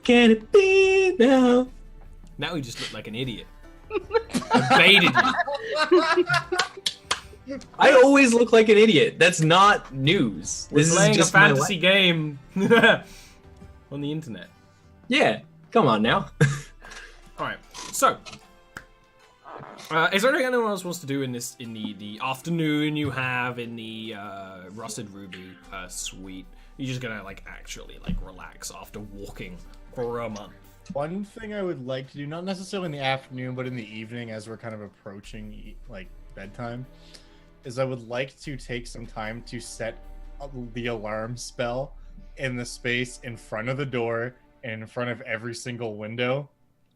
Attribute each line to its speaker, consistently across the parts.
Speaker 1: can it be now?
Speaker 2: Now you just look like an idiot. I baited you.
Speaker 1: I always look like an idiot. That's not news.
Speaker 2: We're
Speaker 1: This
Speaker 2: playing
Speaker 1: is just
Speaker 2: a fantasy game on the internet.
Speaker 1: Yeah, come on now.
Speaker 2: Alright, so is there anything anyone else wants to do in the afternoon you have in the Rusted Ruby suite? You're just gonna actually relax after walking for a month.
Speaker 3: One thing I would like to do, not necessarily in the afternoon, but in the evening as we're kind of approaching bedtime, is I would like to take some time to set the alarm spell in the space in front of the door and in front of every single window.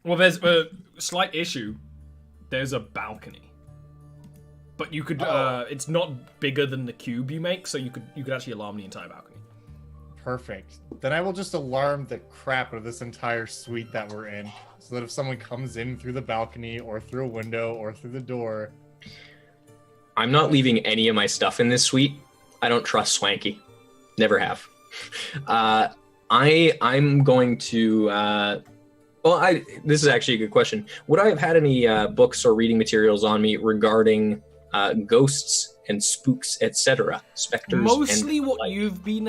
Speaker 2: Well, there's a slight issue. There's a balcony, but you could. It's not bigger than the cube you make, so you could actually alarm the entire balcony.
Speaker 3: Perfect. Then I will just alarm the crap out of this entire suite that we're in, so that if someone comes in through the balcony or through a window or through the door.
Speaker 1: I'm not leaving any of my stuff in this suite. I don't trust Swanky. Never have. I'm going to. This is actually a good question. Would I have had any books or reading materials on me regarding ghosts and spooks, etc., specters?
Speaker 2: Mostly
Speaker 1: and
Speaker 2: what you've been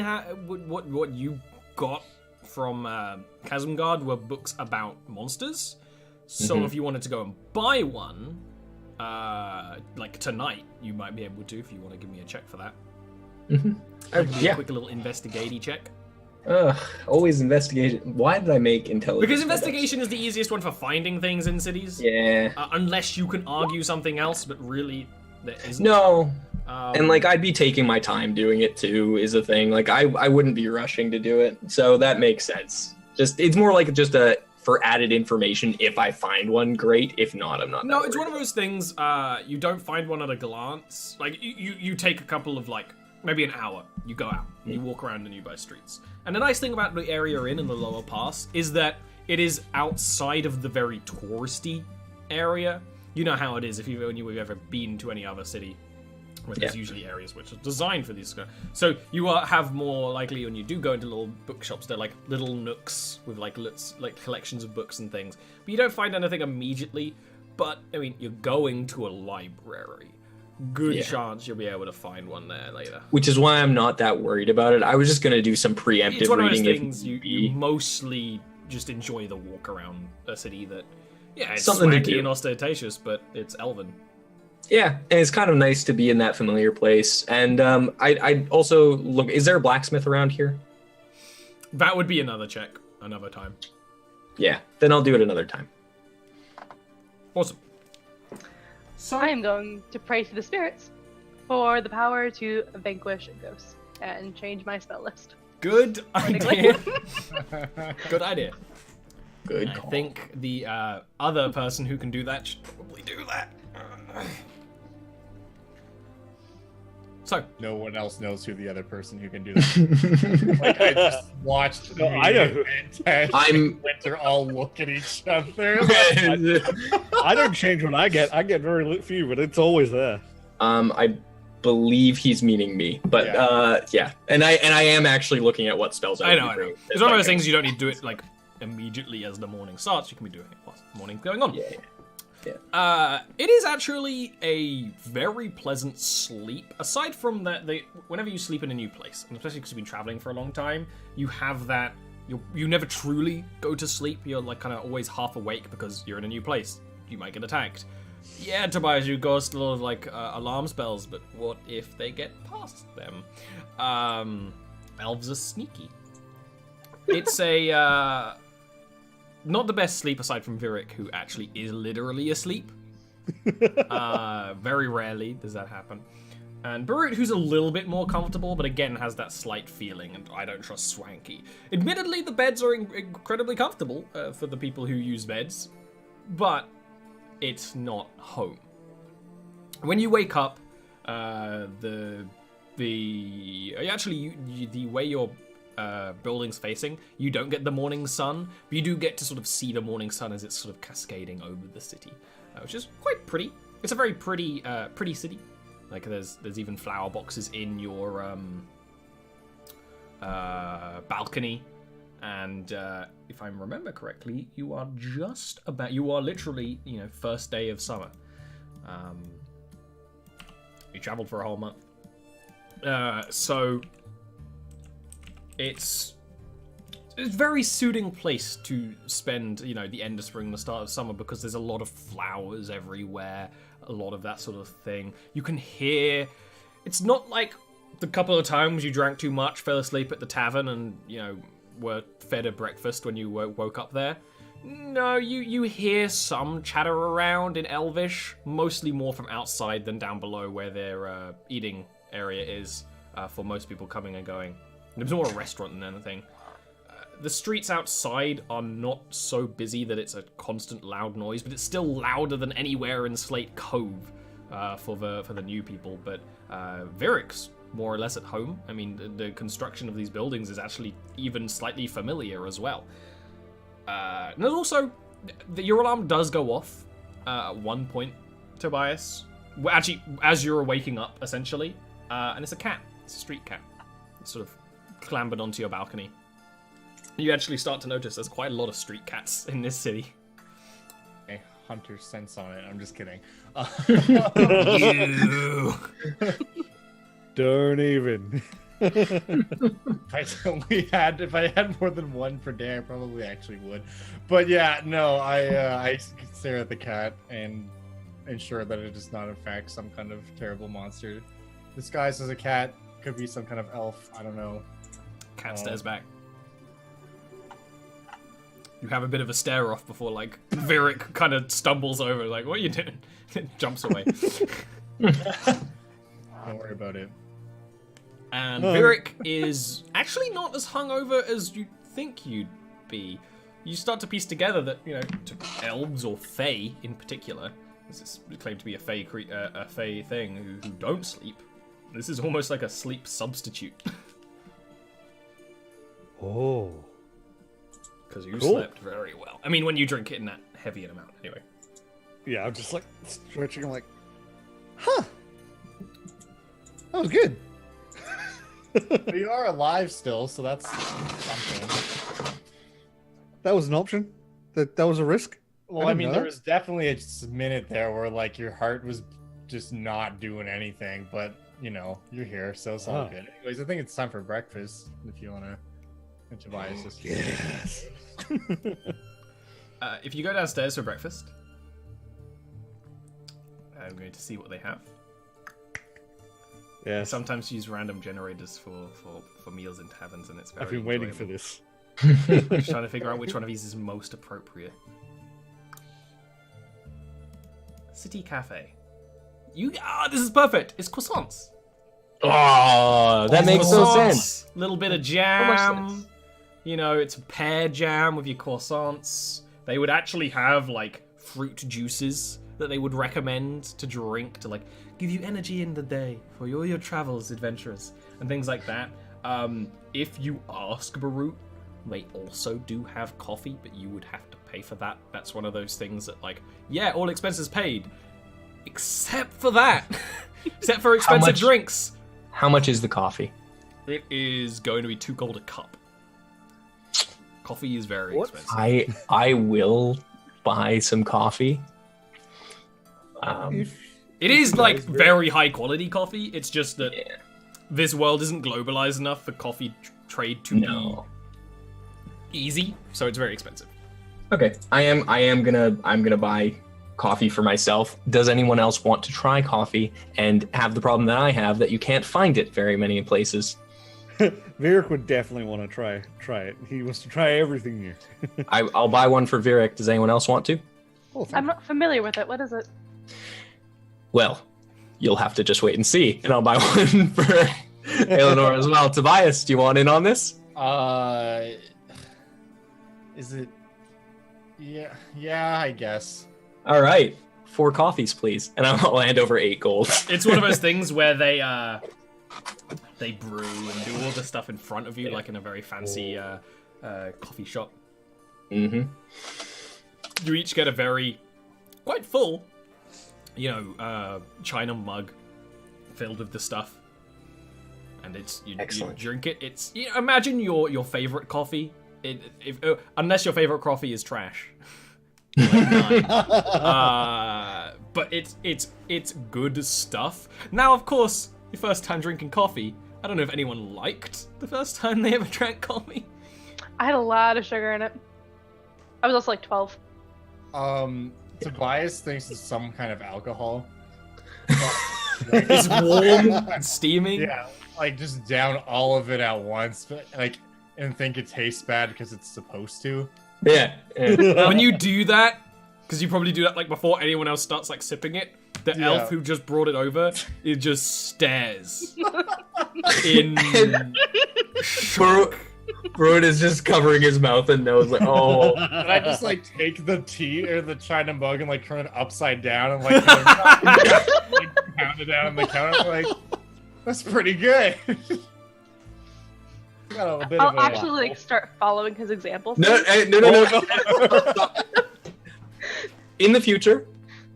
Speaker 2: what you got from Chasmguard were books about monsters. So if you wanted to go and buy one, tonight, you might be able to. If you want to give me a check for that.
Speaker 1: Yeah.
Speaker 2: A quick little investigating check.
Speaker 1: Always investigation. Why did I make intelligence?
Speaker 2: Because investigation is the easiest one for finding things in cities.
Speaker 1: Yeah.
Speaker 2: Unless you can argue something else, but really there isn't.
Speaker 1: No. And I'd be taking my time doing it too, is a thing. I wouldn't be rushing to do it. So that makes sense. It's more like just for added information. If I find one, great. If not, I'm not.
Speaker 2: No, it's one of those things, you don't find one at a glance. You take a couple of maybe an hour. You go out, you walk around the nearby streets. And the nice thing about the area you're in the lower pass is that it is outside of the very touristy area. You know how it is if you've ever been to any other city, where there's usually areas which are designed for these. So you have more likely when you do go into little bookshops, they're little nooks with collections of books and things. But you don't find anything immediately. But I mean, you're going to a library. Good chance you'll be able to find one there later.
Speaker 1: Which is why I'm not that worried about it. I was just going to do some preemptive
Speaker 2: it's one
Speaker 1: reading.
Speaker 2: Of those things you mostly just enjoy the walk around a city that, it's
Speaker 1: something to
Speaker 2: swanky
Speaker 1: do.
Speaker 2: and ostentatious, but it's elven.
Speaker 1: Yeah, and it's kind of nice to be in that familiar place. And I also look. Is there a blacksmith around here?
Speaker 2: That would be another check, another time.
Speaker 1: Yeah, then I'll do it another time.
Speaker 2: Awesome.
Speaker 4: So I am going to pray to the spirits for the power to vanquish ghosts and change my spell list.
Speaker 2: Good idea. Good idea.
Speaker 1: Good call.
Speaker 2: I think the other person who can do that should probably do that. So
Speaker 3: No one else knows who the other person who can do that. I just watched.
Speaker 5: No, I know who.
Speaker 1: I'm.
Speaker 3: Winter all look at each other.
Speaker 5: I don't change what I get. I get very few, but it's always there.
Speaker 1: I believe he's meaning me, but yeah. And I am actually looking at what spells
Speaker 2: I know. It's one of those things you don't need to do it immediately as the morning starts. You can be doing it while the morning's going on.
Speaker 1: Yeah.
Speaker 2: It is actually a very pleasant sleep. Aside from that, whenever you sleep in a new place, and especially because you've been traveling for a long time, you have that. You never truly go to sleep. You're kind of always half awake because you're in a new place. You might get attacked. Yeah, Tobias, you got a lot of alarm spells, but what if they get past them? Elves are sneaky. It's a not the best sleep aside from Virik, who actually is literally asleep. Very rarely does that happen. And Barut, who's a little bit more comfortable, but again has that slight feeling, and I don't trust Swanky. Admittedly, the beds are incredibly comfortable for the people who use beds, but it's not home. When you wake up, the way your building's facing, you don't get the morning sun, but you do get to sort of see the morning sun as it's sort of cascading over the city, which is quite pretty. It's a very pretty city. There's even flower boxes in your balcony, And if I remember correctly, you are literally, first day of summer. You traveled for a whole month. So it's a very suiting place to spend, the end of spring, the start of summer, because there's a lot of flowers everywhere, a lot of that sort of thing. You can hear, it's not like the couple of times you drank too much, fell asleep at the tavern, and, were fed a breakfast when you woke up there. No, you hear some chatter around in Elvish, mostly more from outside than down below where their eating area is for most people coming and going. It's more a restaurant than anything. The streets outside are not so busy that it's a constant loud noise, but it's still louder than anywhere in Slate Cove for the new people. But Viric's more or less at home. I mean, the construction of these buildings is actually even slightly familiar as well. And there's also, your alarm does go off at one point, Tobias. Well, actually, as you're waking up, essentially. And it's a cat. It's a street cat. It's sort of clambered onto your balcony. You actually start to notice there's quite a lot of street cats in this city.
Speaker 3: A hunter sense on it. I'm just kidding.
Speaker 2: Ew.
Speaker 5: Don't even.
Speaker 3: If I had more than one per day, I probably actually would. But yeah, no, I stare at the cat and ensure that it does not in fact some kind of terrible monster disguised as a cat. Could be some kind of elf. I don't know.
Speaker 2: Cat stares back. You have a bit of a stare off before, Virik kind of stumbles over, like, what are you doing? Jumps away.
Speaker 3: Don't worry about it.
Speaker 2: And Virik is actually not as hungover as you think you'd be. You start to piece together that, to elves or fae in particular, this is claimed to be a fae thing who don't sleep. This is almost like a sleep substitute.
Speaker 5: Oh.
Speaker 2: Because you slept very well. I mean, when you drink it in that heavy an amount, anyway.
Speaker 5: Yeah, I'm just stretching. I'm like, huh. That was good.
Speaker 3: But you are alive still, so that's something.
Speaker 5: That was an option. That was a risk.
Speaker 3: Well, I mean, there was definitely a minute there where your heart was just not doing anything, but you're here, so it's all good. Anyways, I think it's time for breakfast. If you want to, Tobias.
Speaker 5: Yes.
Speaker 2: If you go downstairs for breakfast, I'm going to see what they have.
Speaker 5: Yeah.
Speaker 2: Sometimes use random generators for meals in taverns, and it's very
Speaker 5: I've been waiting
Speaker 2: enjoyable.
Speaker 5: for this.
Speaker 2: I'm just trying to figure out which one of these is most appropriate. City Cafe. This is perfect. It's croissants.
Speaker 1: Oh, that makes no
Speaker 2: Croissants,
Speaker 1: sense.
Speaker 2: Little bit of
Speaker 1: much
Speaker 2: jam.
Speaker 1: sense?
Speaker 2: It's pear jam with your croissants. They would actually have fruit juices that they would recommend to drink to give you energy in the day for all your travels, adventures, and things like that. If you ask Barut, they also do have coffee, but you would have to pay for that. That's one of those things that all expenses paid, except for that, except for expensive drinks.
Speaker 1: How much is the coffee?
Speaker 2: It is going to be 2 gold a cup. Coffee is very expensive.
Speaker 1: I will buy some coffee.
Speaker 2: It is very high quality coffee. It's just that this world isn't globalized enough for coffee trade to be easy, so it's very expensive.
Speaker 1: Okay, I'm gonna buy coffee for myself. Does anyone else want to try coffee and have the problem that I have, that you can't find it very many places?
Speaker 5: Virik would definitely want to try it. He wants to try everything here.
Speaker 1: I'll buy one for Virik. Does anyone else want to?
Speaker 5: Oh,
Speaker 4: I'm not familiar with it. What is it?
Speaker 1: Well, you'll have to just wait and see, and I'll buy one for Eleanor as well. Tobias, do you want in on this?
Speaker 3: Is it? Yeah, I guess.
Speaker 1: All right, 4 coffees, please, and I'll hand over 8 gold.
Speaker 2: It's one of those things where they brew and do all the stuff in front of you, like in a very fancy coffee shop.
Speaker 1: Mm-hmm.
Speaker 2: You each get a very quite full, china mug filled with the stuff, and you
Speaker 1: Excellent.
Speaker 2: drink it. It's imagine your favorite coffee, Unless your favorite coffee is trash. Like mine. But it's good stuff. Now, of course, your first time drinking coffee. I don't know if anyone liked the first time they ever drank coffee.
Speaker 4: I had a lot of sugar in it. I was also like 12.
Speaker 3: Tobias thinks it's some kind of alcohol.
Speaker 2: It's warm and steaming.
Speaker 3: Yeah, like just down all of it at once, but and think it tastes bad because it's supposed to.
Speaker 1: Yeah.
Speaker 2: When you do that, because you probably do that like before anyone else starts like sipping it, the elf who just brought it over, it just stares in shock.
Speaker 1: Brood is just covering his mouth and nose like, oh.
Speaker 3: And I just like take the tea or the china mug and like turn it upside down and like, like pound it down on the counter. I'm like, that's pretty good. Got a bit
Speaker 4: I'll
Speaker 3: of a
Speaker 4: actually like start following his example.
Speaker 1: No. In the future,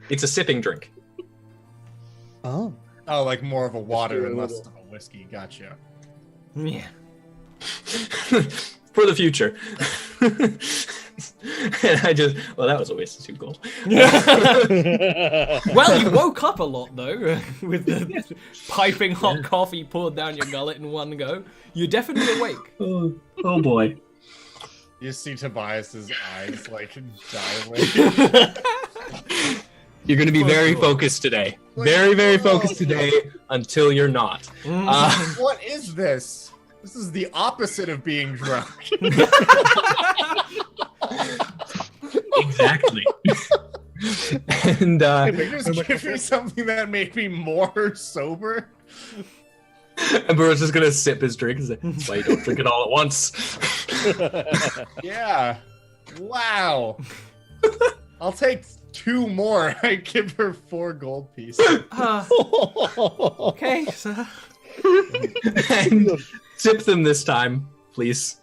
Speaker 1: it's a sipping drink.
Speaker 5: Oh.
Speaker 3: Oh, like more of a water and less of a whiskey. Gotcha.
Speaker 2: Yeah.
Speaker 1: For the future. And that was a waste of 2 gold.
Speaker 2: Well, you woke up a lot though, with the piping hot coffee poured down your gullet in one go. You're definitely awake.
Speaker 1: Oh boy.
Speaker 3: You see Tobias's eyes like dilate.
Speaker 1: You're going to be very focused today. Very, very focused today until you're not.
Speaker 3: What is this? This is the opposite of being drunk.
Speaker 1: Exactly. And
Speaker 3: just give me something that made me more sober.
Speaker 1: And Burrow's just gonna sip his drink and say, "That's why you don't drink it all at once."
Speaker 3: Yeah. Wow. I'll take 2 more. I give her 4 gold pieces.
Speaker 2: Okay, so...
Speaker 1: And sip them this time, please.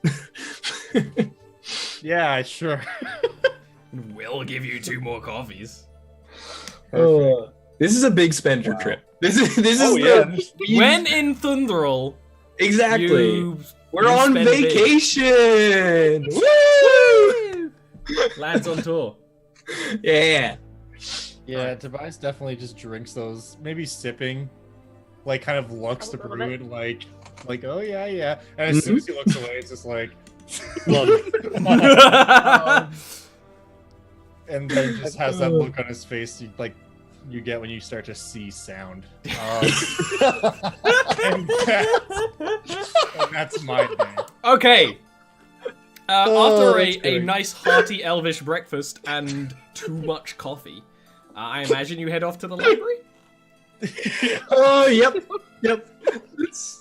Speaker 3: Yeah, sure.
Speaker 2: We'll give you 2 more coffees.
Speaker 1: This is a big spender trip. This is
Speaker 2: When in Thunderall,
Speaker 1: exactly. We're on vacation.
Speaker 2: Woo! Lads on tour.
Speaker 1: Yeah.
Speaker 3: Yeah, Tobias definitely just drinks those, maybe sipping, like kind of looks to brew it like oh yeah. And as soon as he looks away, it's just like and then just has that look on his face you get when you start to see sound. And that's my day.
Speaker 2: Okay. After a nice hearty elvish breakfast and too much coffee, I imagine you head off to the library?
Speaker 1: Oh, yep.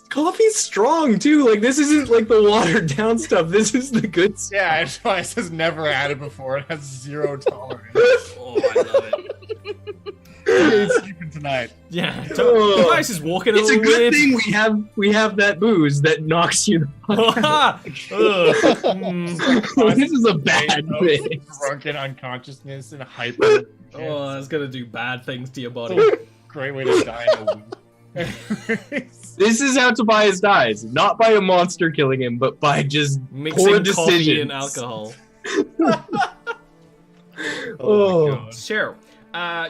Speaker 1: Coffee's strong too. Like, this isn't like the watered down stuff. This is the good stuff.
Speaker 3: Yeah, Tobias has never had it before. It has 0 tolerance.
Speaker 2: Oh, I love it.
Speaker 3: He's sleeping tonight.
Speaker 2: Yeah, Tobias is walking a
Speaker 1: It's a
Speaker 2: little
Speaker 1: good
Speaker 2: weird.
Speaker 1: thing we have that booze that knocks you the fuck out. This is a bad thing.
Speaker 3: Drunken unconsciousness and hyper.
Speaker 2: Oh, that's gonna do bad things to your body.
Speaker 3: Great way to die in a week.
Speaker 1: This is how Tobias dies. Not by a monster killing him, but by just poor
Speaker 2: Mixing coffee
Speaker 1: decisions.
Speaker 2: and alcohol.
Speaker 3: Oh my god.
Speaker 2: Cheryl,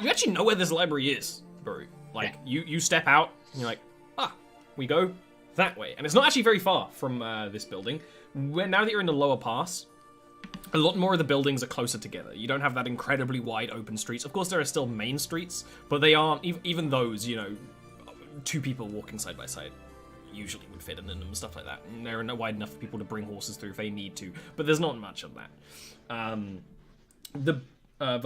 Speaker 2: you actually know where this library is, Baru. Like, you step out, and you're like, we go that way. And it's not actually very far from this building. Now that you're in the lower pass, a lot more of the buildings are closer together. You don't have that incredibly wide open streets. Of course, there are still main streets, but they aren't, even those, 2 people walking side by side usually would fit in them and stuff like that. And they're not wide enough for people to bring horses through if they need to, but there's not much of that. The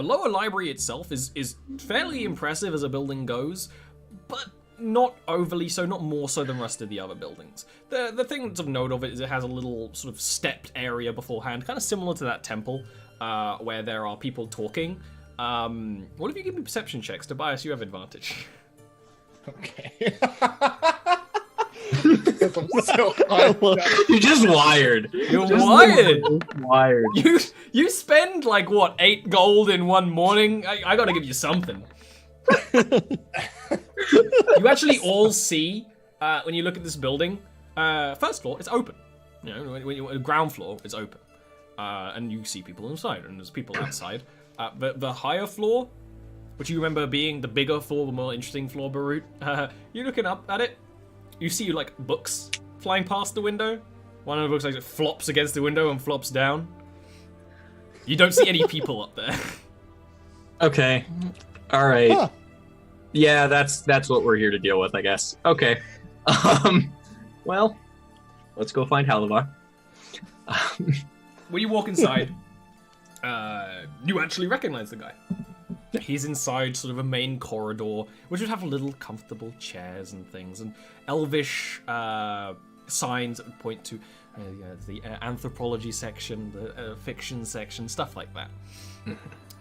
Speaker 2: lower library itself is fairly impressive as a building goes, but not overly so, not more so than the rest of the other buildings. The thing that's of note of it is it has a little sort of stepped area beforehand, kind of similar to that temple, where there are people talking. What if you give me perception checks? Tobias, you have advantage.
Speaker 3: Okay. I'm so
Speaker 1: You're just wired.
Speaker 2: You're wired.
Speaker 1: Wired.
Speaker 2: You spend like what, 8 gold in one morning? I gotta give you something. You actually all see when you look at this building. First floor, it's open. When ground floor, it's open. and you see people inside, and there's people outside. The higher floor, which you remember being the bigger floor, the more interesting floor, Barut, you're looking up at it. You see, like, books flying past the window. One of the books like flops against the window and flops down. You don't see any people up there.
Speaker 1: Okay. All right.
Speaker 5: Huh.
Speaker 1: Yeah, that's what we're here to deal with, I guess. Okay. Well, let's go find Halavar.
Speaker 2: When you walk inside, you actually recognize the guy. He's inside sort of a main corridor, which would have little comfortable chairs and things, and elvish signs that would point to the anthropology section, the fiction section, stuff like that.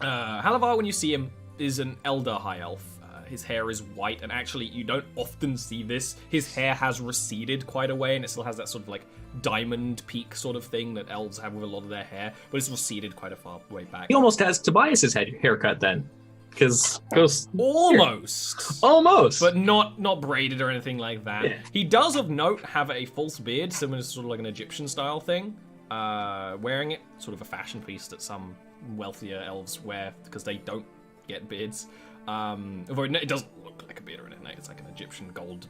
Speaker 2: Halavar, when you see him, is an elder high elf. His hair is white, and actually, you don't often see this. His hair has receded quite a way, and it still has that sort of like diamond peak sort of thing that elves have with a lot of their hair, but it's receded quite a far way back.
Speaker 1: He almost has Tobias's haircut then, because goes
Speaker 2: almost, but not braided or anything like that.
Speaker 1: Yeah.
Speaker 2: He does, of note, have a false beard, similar to sort of like an Egyptian style thing. Wearing it, sort of a fashion piece that some wealthier elves wear because they don't get beards. Although it doesn't look like a beard or anything, it's like an Egyptian gold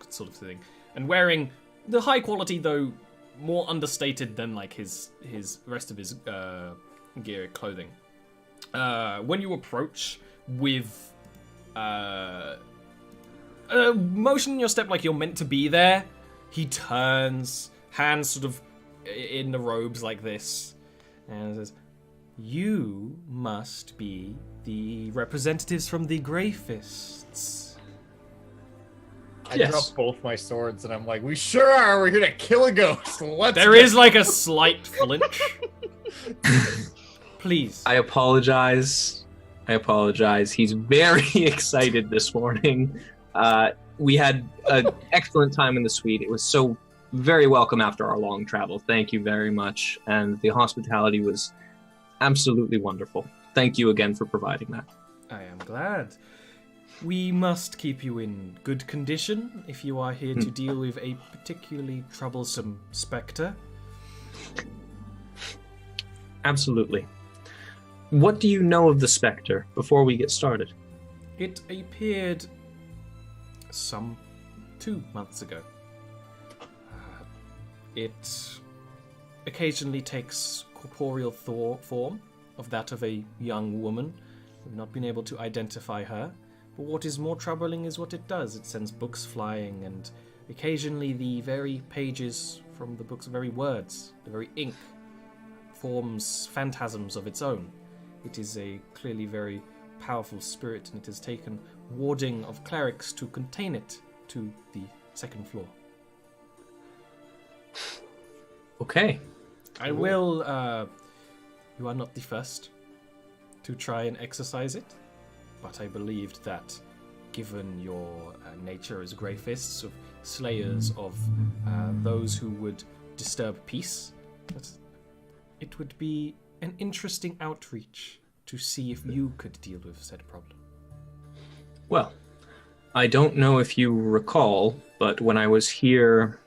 Speaker 2: sort of thing. And wearing the high quality, though more understated than like his rest of his gear clothing. When you approach with motion in your step like you're meant to be there, he turns, hands sort of in the robes like this, and says, "You must be the representatives from the Grey Fists."
Speaker 3: I
Speaker 1: Yes.
Speaker 3: drop both my swords and I'm like, we sure are. We're here to kill a ghost. Let's
Speaker 2: There
Speaker 3: go."
Speaker 2: is like a slight flinch. Please.
Speaker 1: I apologize. He's very excited this morning. We had an excellent time in the suite. It was so very welcome after our long travel. Thank you very much. And the hospitality was absolutely wonderful. Thank you again for providing that.
Speaker 2: I am glad. We must keep you in good condition if you are here to deal with a particularly troublesome spectre.
Speaker 1: Absolutely. What do you know of the Spectre before we get started?
Speaker 2: It appeared some 2 months ago. It occasionally takes corporeal form of that of a young woman. We've not been able to identify her, but what is more troubling is what it does. It sends books flying, and occasionally the very pages from the books, the very words, the very ink, forms phantasms of its own. It is a clearly very powerful spirit, and it has taken warding of clerics to contain it to the second floor.
Speaker 1: Okay.
Speaker 2: I will, you are not the first to try and exercise it, but I believed that given your nature as Grey Fists, of slayers of those who would disturb peace, that it would be an interesting outreach to see if you could deal with said problem.
Speaker 1: Well, I don't know if you recall, but when I was here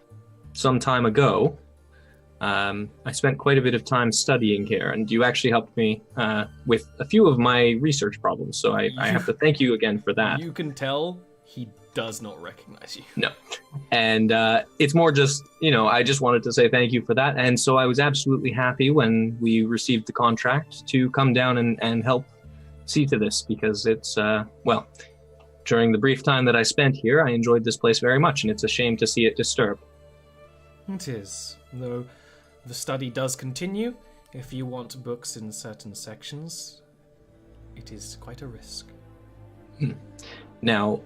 Speaker 1: some time ago, I spent quite a bit of time studying here, and you actually helped me with a few of my research problems, so I have to thank you again for that.
Speaker 2: You can tell he does not recognize you.
Speaker 1: No. And it's more just, I just wanted to say thank you for that, and so I was absolutely happy when we received the contract to come down and help see to this, because it's, during the brief time that I spent here, I enjoyed this place very much, and it's a shame to see it disturbed.
Speaker 2: It is, though the study does continue. If you want books in certain sections, it is quite a risk.
Speaker 1: Now,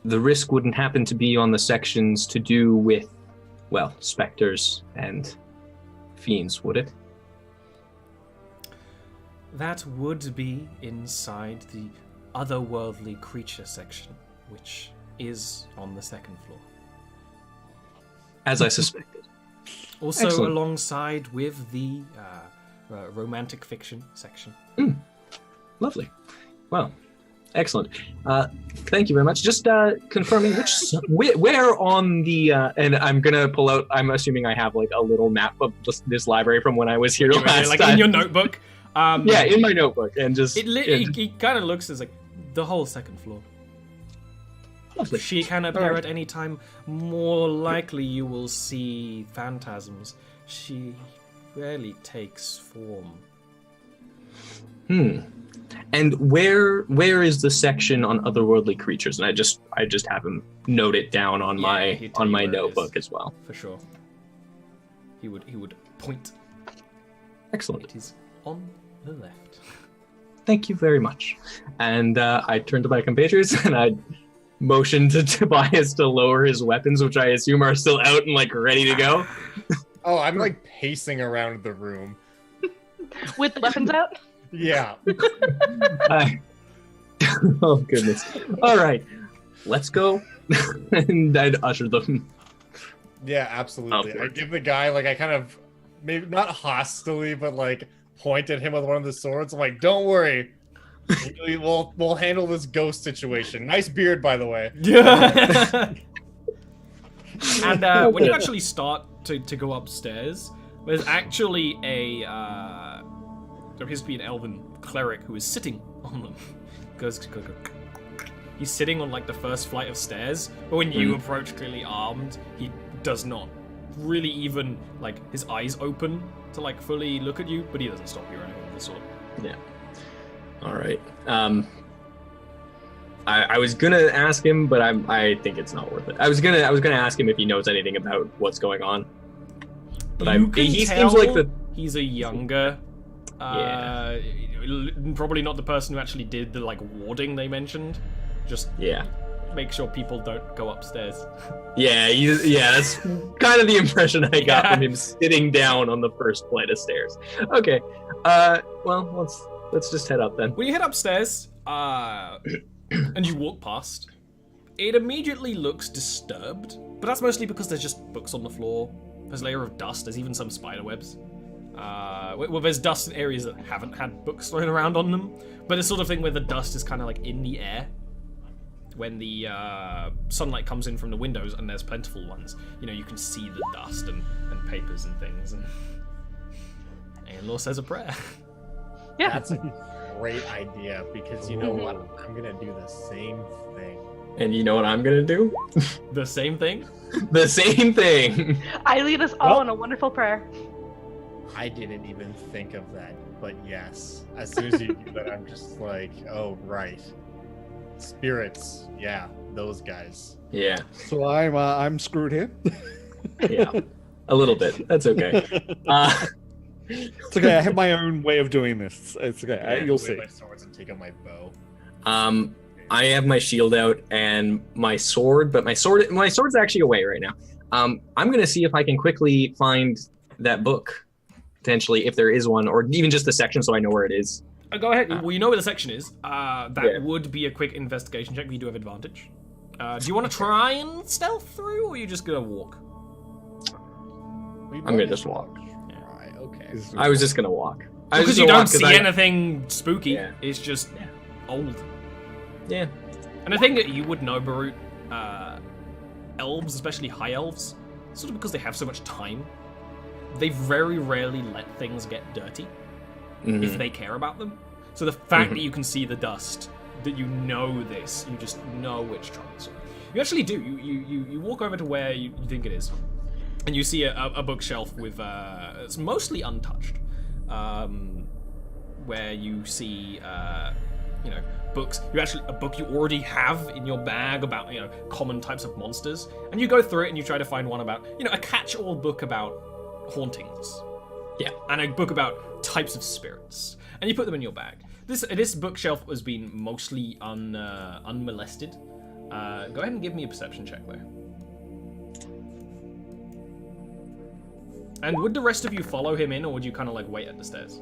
Speaker 1: the risk wouldn't happen to be on the sections to do with, specters and fiends, would it?
Speaker 2: That would be inside the otherworldly creature section, which is on the second floor.
Speaker 1: As I suspected.
Speaker 2: Also
Speaker 1: Excellent.
Speaker 2: alongside with the romantic fiction section.
Speaker 1: Lovely. Well, Excellent. Thank you very much. Just confirming where on the and I'm gonna pull out. I'm assuming I have like a little map of this library from when I was here last
Speaker 2: like
Speaker 1: time.
Speaker 2: in your notebook.
Speaker 1: Yeah, in my notebook, and just
Speaker 2: it kind of looks as like the whole second floor.
Speaker 1: Lovely.
Speaker 2: She can appear at any time. More likely, you will see phantasms. She rarely takes form.
Speaker 1: And where is the section on otherworldly creatures? And I just have him note it down on my notebook as well.
Speaker 2: For sure. He would point.
Speaker 1: Excellent.
Speaker 2: It is on the left.
Speaker 1: Thank you very much. And I turn to my compatriots and I motion to Tobias to lower his weapons, which I assume are still out and like ready to go.
Speaker 3: Oh, I'm like pacing around the room.
Speaker 4: With the weapons out?
Speaker 3: Yeah.
Speaker 1: Oh goodness. All right, let's go. And I'd usher them.
Speaker 3: Yeah, absolutely.
Speaker 1: Upward.
Speaker 3: I give the guy like I kind of maybe not hostilely, but like point at him with one of the swords. I'm like, don't worry. We'll handle this ghost situation. Nice beard, by the way.
Speaker 2: Yeah. And when you actually start to go upstairs, there's actually there appears to be an elven cleric who is sitting on them. He's sitting on like the first flight of stairs, but when you approach clearly armed, he does not really even like his eyes open to like fully look at you, but he doesn't stop you or anything of the sort.
Speaker 1: Yeah. All right. I was gonna ask him, but I think it's not worth it. I was gonna ask him if he knows anything about what's going on. But he seems like
Speaker 2: he's a younger. Probably not the person who actually did the like warding they mentioned. Just make sure people don't go upstairs.
Speaker 1: Yeah, that's kind of the impression I got from him sitting down on the first flight of stairs. Okay. Well, let's just head up then.
Speaker 2: When you head upstairs, and you walk past, it immediately looks disturbed, but that's mostly because there's just books on the floor. There's a layer of dust. There's even some spider webs. Well, there's dust in areas that haven't had books thrown around on them, but the sort of thing where the dust is kind of like in the air when the sunlight comes in from the windows, and there's plentiful ones. You know, you can see the dust and papers and things. And Law says a prayer.
Speaker 4: Yeah.
Speaker 3: That's a great idea, because you know what? I'm gonna do the same thing.
Speaker 1: And you know what I'm gonna do?
Speaker 2: The same thing?
Speaker 1: The same thing.
Speaker 4: I lead us all in a wonderful prayer.
Speaker 3: I didn't even think of that, but yes. As soon as you do that, I'm just like, oh, right. Spirits, yeah, those guys.
Speaker 1: Yeah.
Speaker 5: So I'm screwed here.
Speaker 1: Yeah. A little bit. That's okay.
Speaker 5: It's okay. I have my own way of doing this. It's okay. You'll see.
Speaker 3: My swords and take out my bow.
Speaker 1: I have my shield out and my sword, but my sword's actually away right now. I'm gonna see if I can quickly find that book, potentially, if there is one, or even just the section, so I know where it is.
Speaker 2: Go ahead. Well, you know where the section is. That would be a quick investigation check, but you do have advantage. Do you want to try and stealth through, or are you just gonna walk?
Speaker 1: I'm gonna just walk.
Speaker 3: Right, okay.
Speaker 1: I was just gonna walk.
Speaker 2: Because you don't see anything spooky.
Speaker 1: Yeah.
Speaker 2: It's just old.
Speaker 1: Yeah.
Speaker 2: And I think that you would know, Barut, elves, especially high elves, sort of because they have so much time, they very rarely let things get dirty if they care about them. So the fact that you can see the dust, that you know this, you just know it's troublesome. You actually do. You walk over to where you think it is, and you see a bookshelf with it's mostly untouched, where you see books. A book you already have in your bag about common types of monsters, and you go through it and you try to find one about a catch-all book about hauntings, and a book about types of spirits, and you put them in your bag. This bookshelf has been mostly unmolested. Go ahead and give me a perception check though. And would the rest of you follow him in, or would you kind of like wait at the stairs?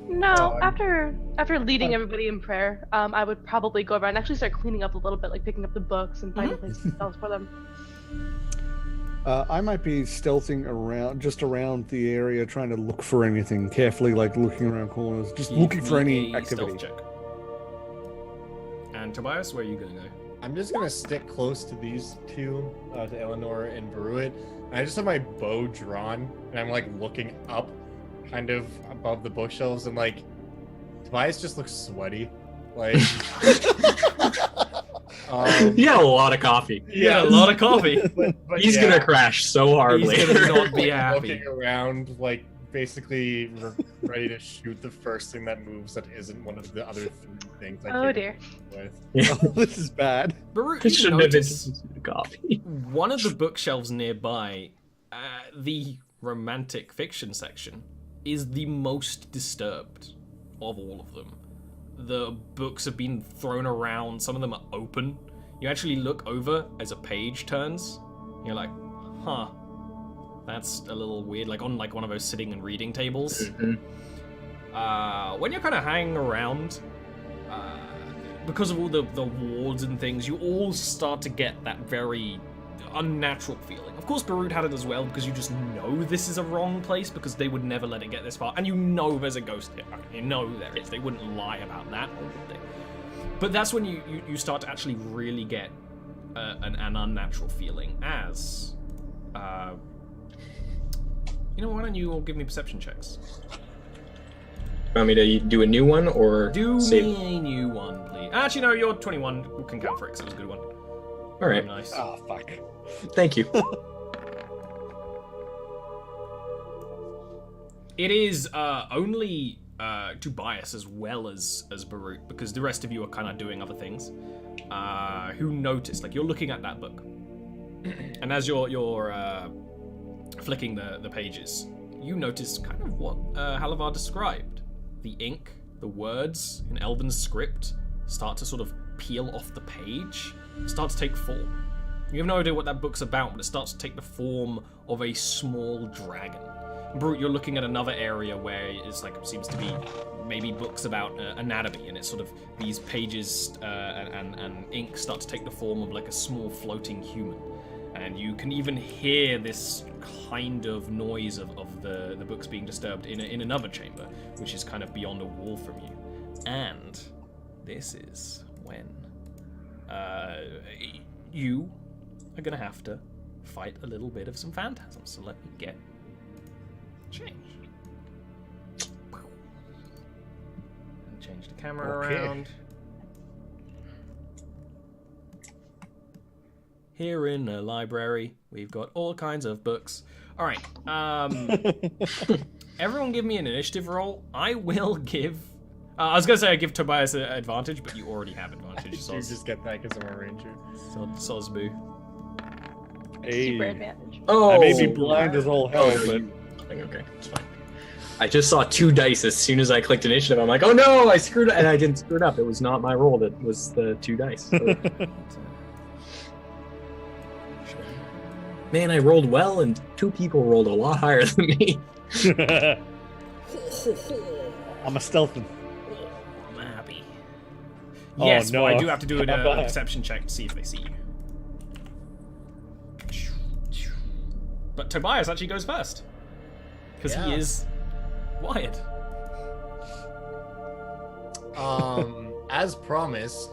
Speaker 4: No, after leading everybody in prayer, I would probably go around and actually start cleaning up a little bit, like picking up the books and finding places else for them.
Speaker 5: I might be stealthing around the area, trying to look for anything carefully, like looking around corners, just looking for any activity.
Speaker 2: Stealth check. And Tobias, where are you gonna go?
Speaker 3: I'm just gonna stick close to these two, to Eleanor and Baruit. And I just have my bow drawn, and I'm like looking up, kind of above the bookshelves, and like Tobias just looks sweaty, like.
Speaker 1: You got a lot of coffee.
Speaker 2: Yeah, a lot of coffee.
Speaker 3: But
Speaker 1: He's
Speaker 3: yeah,
Speaker 1: gonna crash so hard
Speaker 2: He's
Speaker 1: later.
Speaker 2: gonna not be happy.
Speaker 3: looking around, like basically ready to shoot the first thing that moves that isn't one of the other three things. I
Speaker 4: Oh
Speaker 3: came
Speaker 4: dear.
Speaker 3: up with.
Speaker 5: Oh, this is bad.
Speaker 2: Baruch,
Speaker 1: It
Speaker 2: you
Speaker 1: shouldn't have been
Speaker 2: notice
Speaker 1: just coffee.
Speaker 2: one of the bookshelves nearby, the romantic fiction section, is the most disturbed of all of them. The books have been thrown around, some of them are open. You actually look over as a page turns, you're like, huh, that's a little weird, like on like one of those sitting and reading tables. When you're kind of hanging around, because of all the wards and things, you all start to get that very unnatural feeling. Of course, Barut had it as well, because you just know this is a wrong place, because they would never let it get this far, and you know there's a ghost here. You know there is. They wouldn't lie about that, would they? But that's when you start to actually really get an unnatural feeling, as... you know, why don't you all give me perception checks?
Speaker 1: Want me to do a new one or
Speaker 2: Do
Speaker 1: save?
Speaker 2: me a new one, please. Actually, no, your 21 can count for it, 'cause it was a good one.
Speaker 1: All right,
Speaker 2: Very nice.
Speaker 5: Oh, fuck.
Speaker 1: thank you.
Speaker 2: It is only Tobias as well as Barut, because the rest of you are kind of doing other things. Who noticed? Like, you're looking at that book, and as you're flicking the pages, you notice kind of what Halavar described. The ink, the words in Elven script start to sort of peel off the page, start to take form. You have no idea what that book's about, but it starts to take the form of a small dragon. Brute, you're looking at another area where it's like, seems to be maybe books about anatomy, and it's sort of these pages and ink start to take the form of like a small floating human. And you can even hear this kind of noise of the books being disturbed in another chamber, which is kind of beyond a wall from you. And this is when you are going to have to fight a little bit of some phantasms. So let me get change. And change the camera
Speaker 3: Okay.
Speaker 2: around. Here in the library, we've got all kinds of books. All right. Everyone give me an initiative roll. I will give... I was going to say I give Tobias an advantage, but you already have advantage.
Speaker 3: You just get that because I'm a ranger.
Speaker 2: Sosbu.
Speaker 5: Hey.
Speaker 4: Super advantage.
Speaker 1: Oh,
Speaker 5: I may be blind as all hell,
Speaker 1: Oh,
Speaker 5: but
Speaker 1: okay, it's fine. I just saw 2 dice as soon as I clicked initiative. I'm like, oh no, I screwed up, and I didn't screw it up. It was not my roll. That was the 2 dice. Man, I rolled well, and 2 people rolled a lot higher than me.
Speaker 5: I'm a stealthin'.
Speaker 2: I'm happy.
Speaker 5: Oh,
Speaker 2: Yes,
Speaker 5: no.
Speaker 2: but I do have to do a
Speaker 5: Bye-bye.
Speaker 2: perception check to see if they see you. But Tobias actually goes first. Because he
Speaker 3: Yeah.
Speaker 2: is wired.
Speaker 3: As promised,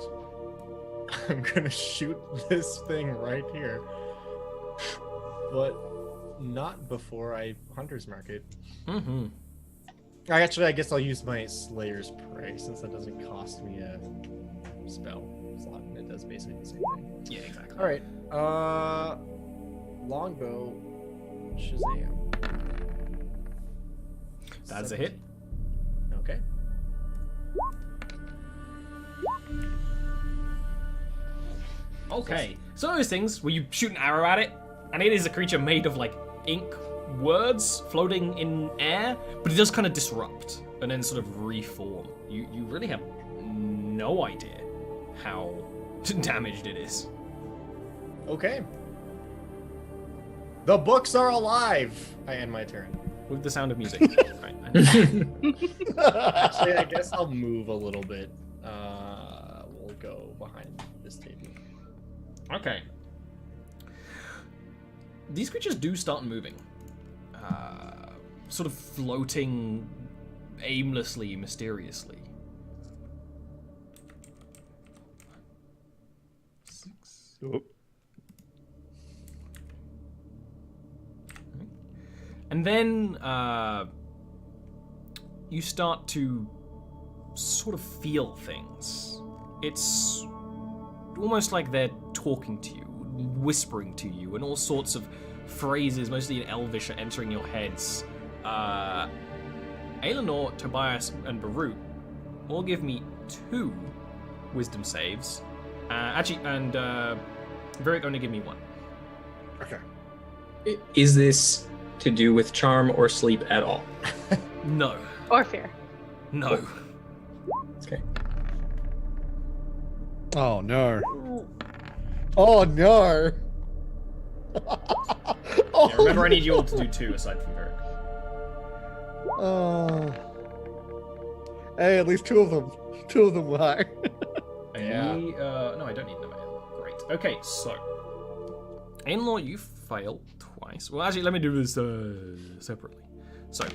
Speaker 3: I'm gonna shoot this thing right here. But not before I Hunter's Mark it.
Speaker 2: Mm-hmm.
Speaker 3: I guess I'll use my Slayer's Prey, since that doesn't cost me a spell slot, and it does basically the same thing.
Speaker 2: Yeah, exactly.
Speaker 3: Alright, longbow, Shazam.
Speaker 2: That's a hit.
Speaker 3: Okay.
Speaker 2: Okay. So those things where you shoot an arrow at it, and it is a creature made of like ink words floating in air, but it does kind of disrupt and then sort of reform. You really have no idea how damaged it is.
Speaker 3: Okay. The books are alive! I end my turn.
Speaker 2: With the sound of music. Right, then.
Speaker 3: Actually, I guess I'll move a little bit. We'll go behind this table.
Speaker 2: Okay. These creatures do start moving. Sort of floating aimlessly, mysteriously.
Speaker 5: Oh,
Speaker 2: And then you start to sort of feel things. It's almost like they're talking to you, whispering to you, and all sorts of phrases, mostly in Elvish, are entering your heads. Aelinor, Tobias, and Barut all give me 2 wisdom saves. And Virik only give me 1.
Speaker 5: okay.
Speaker 1: Is this to do with charm or sleep at all?
Speaker 2: No.
Speaker 4: Or fear.
Speaker 2: No.
Speaker 1: Okay.
Speaker 5: Oh no. Oh no. Oh,
Speaker 2: Yeah, remember, I need you all to do 2 aside from Virik.
Speaker 5: Oh. Hey, at least 2 of them. 2 of them lie.
Speaker 3: Yeah.
Speaker 2: No, I don't need another. Great. Okay, so Aelinor, you fail twice. Well, actually, let me do this separately. So,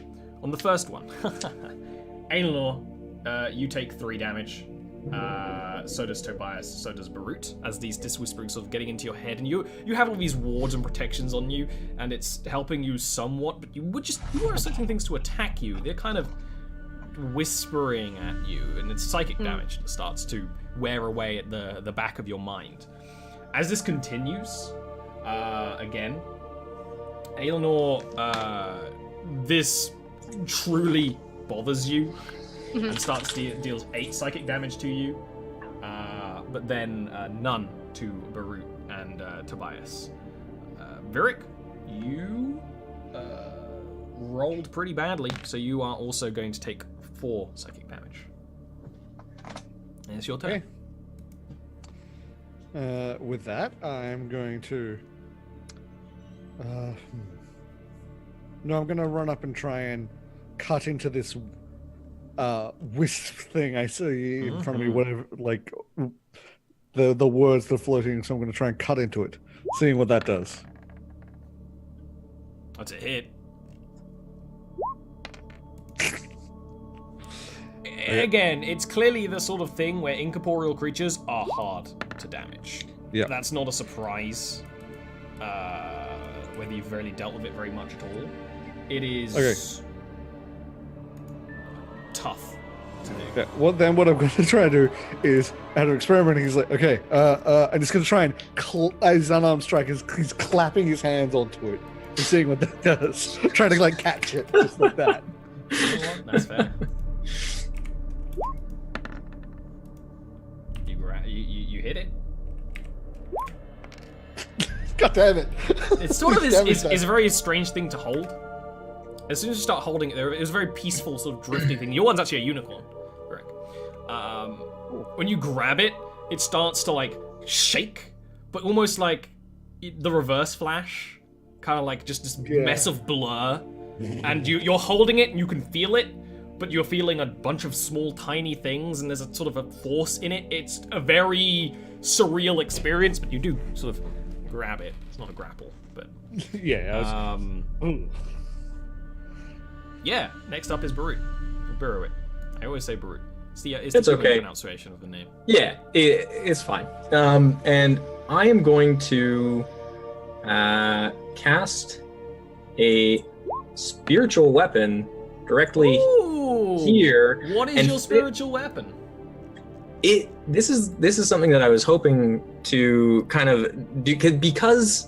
Speaker 2: on the first one, Aelinor, you take 3 damage. So does Tobias. So does Barut. As these whispering sort of getting into your head, and you have all these wards and protections on you, and it's helping you somewhat. But you are expecting things to attack you. They're kind of whispering at you, and it's psychic damage that starts to wear away at the back of your mind. As this continues, again, Aelinor, this truly bothers you and starts deals 8 psychic damage to you, but then none to Barut and Tobias. Virik, you rolled pretty badly, so you are also going to take 4 psychic damage. And it's your turn.
Speaker 5: Okay. With that, I'm going to. No, I'm going to run up and try and cut into this wisp thing I see in front of me. Whatever, like the words that are floating. So I'm going to try and cut into it, seeing what that does.
Speaker 2: That's a hit. Again, it's clearly the sort of thing where incorporeal creatures are hard to damage.
Speaker 5: Yeah.
Speaker 2: That's not a surprise, whether you've really dealt with it very much at all. It is tough to do.
Speaker 5: Yeah. Well, then what I'm going to try to do is, after experimenting, he's like, okay, I'm just going to try and, his unarmed strike, he's clapping his hands onto it and seeing what that does. Trying to, like, catch it, just like that.
Speaker 2: You know what? That's fair. You hit it.
Speaker 5: God damn it.
Speaker 2: It sort of is a very strange thing to hold. As soon as you start holding it, it's a very peaceful sort of drifting thing. Your one's actually a unicorn, Rick. When you grab it, it starts to like shake, but almost like the reverse flash, kind of like just this mess of blur. And you're holding it and you can feel it, but you're feeling a bunch of small, tiny things, and there's a sort of a force in it. It's a very surreal experience, but you do sort of grab it. It's not a grapple, but
Speaker 5: Yeah.
Speaker 2: yeah. Next up is Barut. Barut. I always say Barut. It's
Speaker 1: It's
Speaker 2: the
Speaker 1: okay.
Speaker 2: pronunciation of the name.
Speaker 1: Yeah, it's fine. And I am going to cast a spiritual weapon directly here.
Speaker 2: What is
Speaker 1: and
Speaker 2: your spiritual weapon?
Speaker 1: This is something that I was hoping to kind of do, because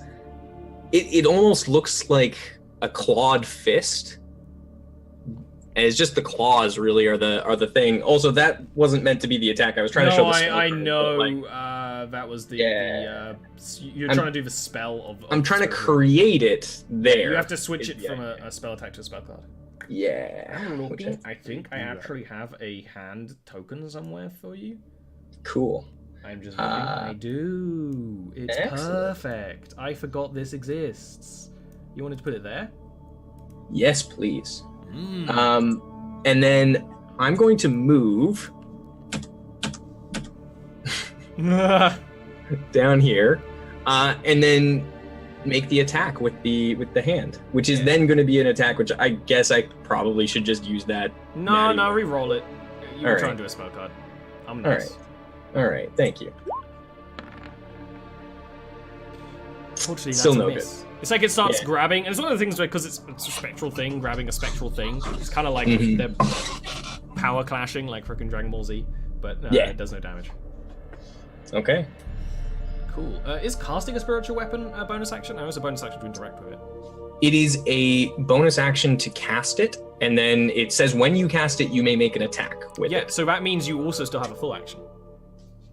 Speaker 1: it almost looks like a clawed fist. And it's just the claws really are the thing. Also, that wasn't meant to be the attack. I was trying to show the spell.
Speaker 2: I
Speaker 1: first,
Speaker 2: know.
Speaker 1: like,
Speaker 2: That was the.
Speaker 1: Yeah.
Speaker 2: You're trying to do the spell of.
Speaker 1: I'm trying to create it there.
Speaker 2: You have to switch it from a spell attack to a spell card.
Speaker 1: Yeah.
Speaker 2: I'm looking. I think I actually have a hand token somewhere for you.
Speaker 1: Cool.
Speaker 2: I'm just looking. I do. It's
Speaker 1: excellent.
Speaker 2: perfect. I forgot this exists. You wanted to put it there?
Speaker 1: Yes, please. And then I'm going to move down here, and then make the attack with the hand, which is then going to be an attack, which I guess I probably should just use that.
Speaker 2: No, re-roll it. You were
Speaker 1: All
Speaker 2: trying
Speaker 1: right.
Speaker 2: to do a spell card. I'm nice.
Speaker 1: All right, thank you.
Speaker 2: Unfortunately, that's
Speaker 1: Still
Speaker 2: a
Speaker 1: no
Speaker 2: miss. It's like it starts
Speaker 1: Yeah.
Speaker 2: grabbing, and it's one of the things where, because it's a spectral thing, grabbing a spectral thing, it's kind of like
Speaker 1: Mhm.
Speaker 2: they're power clashing, like freaking Dragon Ball Z, but
Speaker 1: Yeah.
Speaker 2: it does no damage.
Speaker 1: Okay.
Speaker 2: Cool. Is casting a spiritual weapon a bonus action? No, it's a bonus action to interact with it.
Speaker 1: It is a bonus action to cast it, and then it says when you cast it, you may make an attack with
Speaker 2: Yeah,
Speaker 1: it.
Speaker 2: so that means you also still have a full action.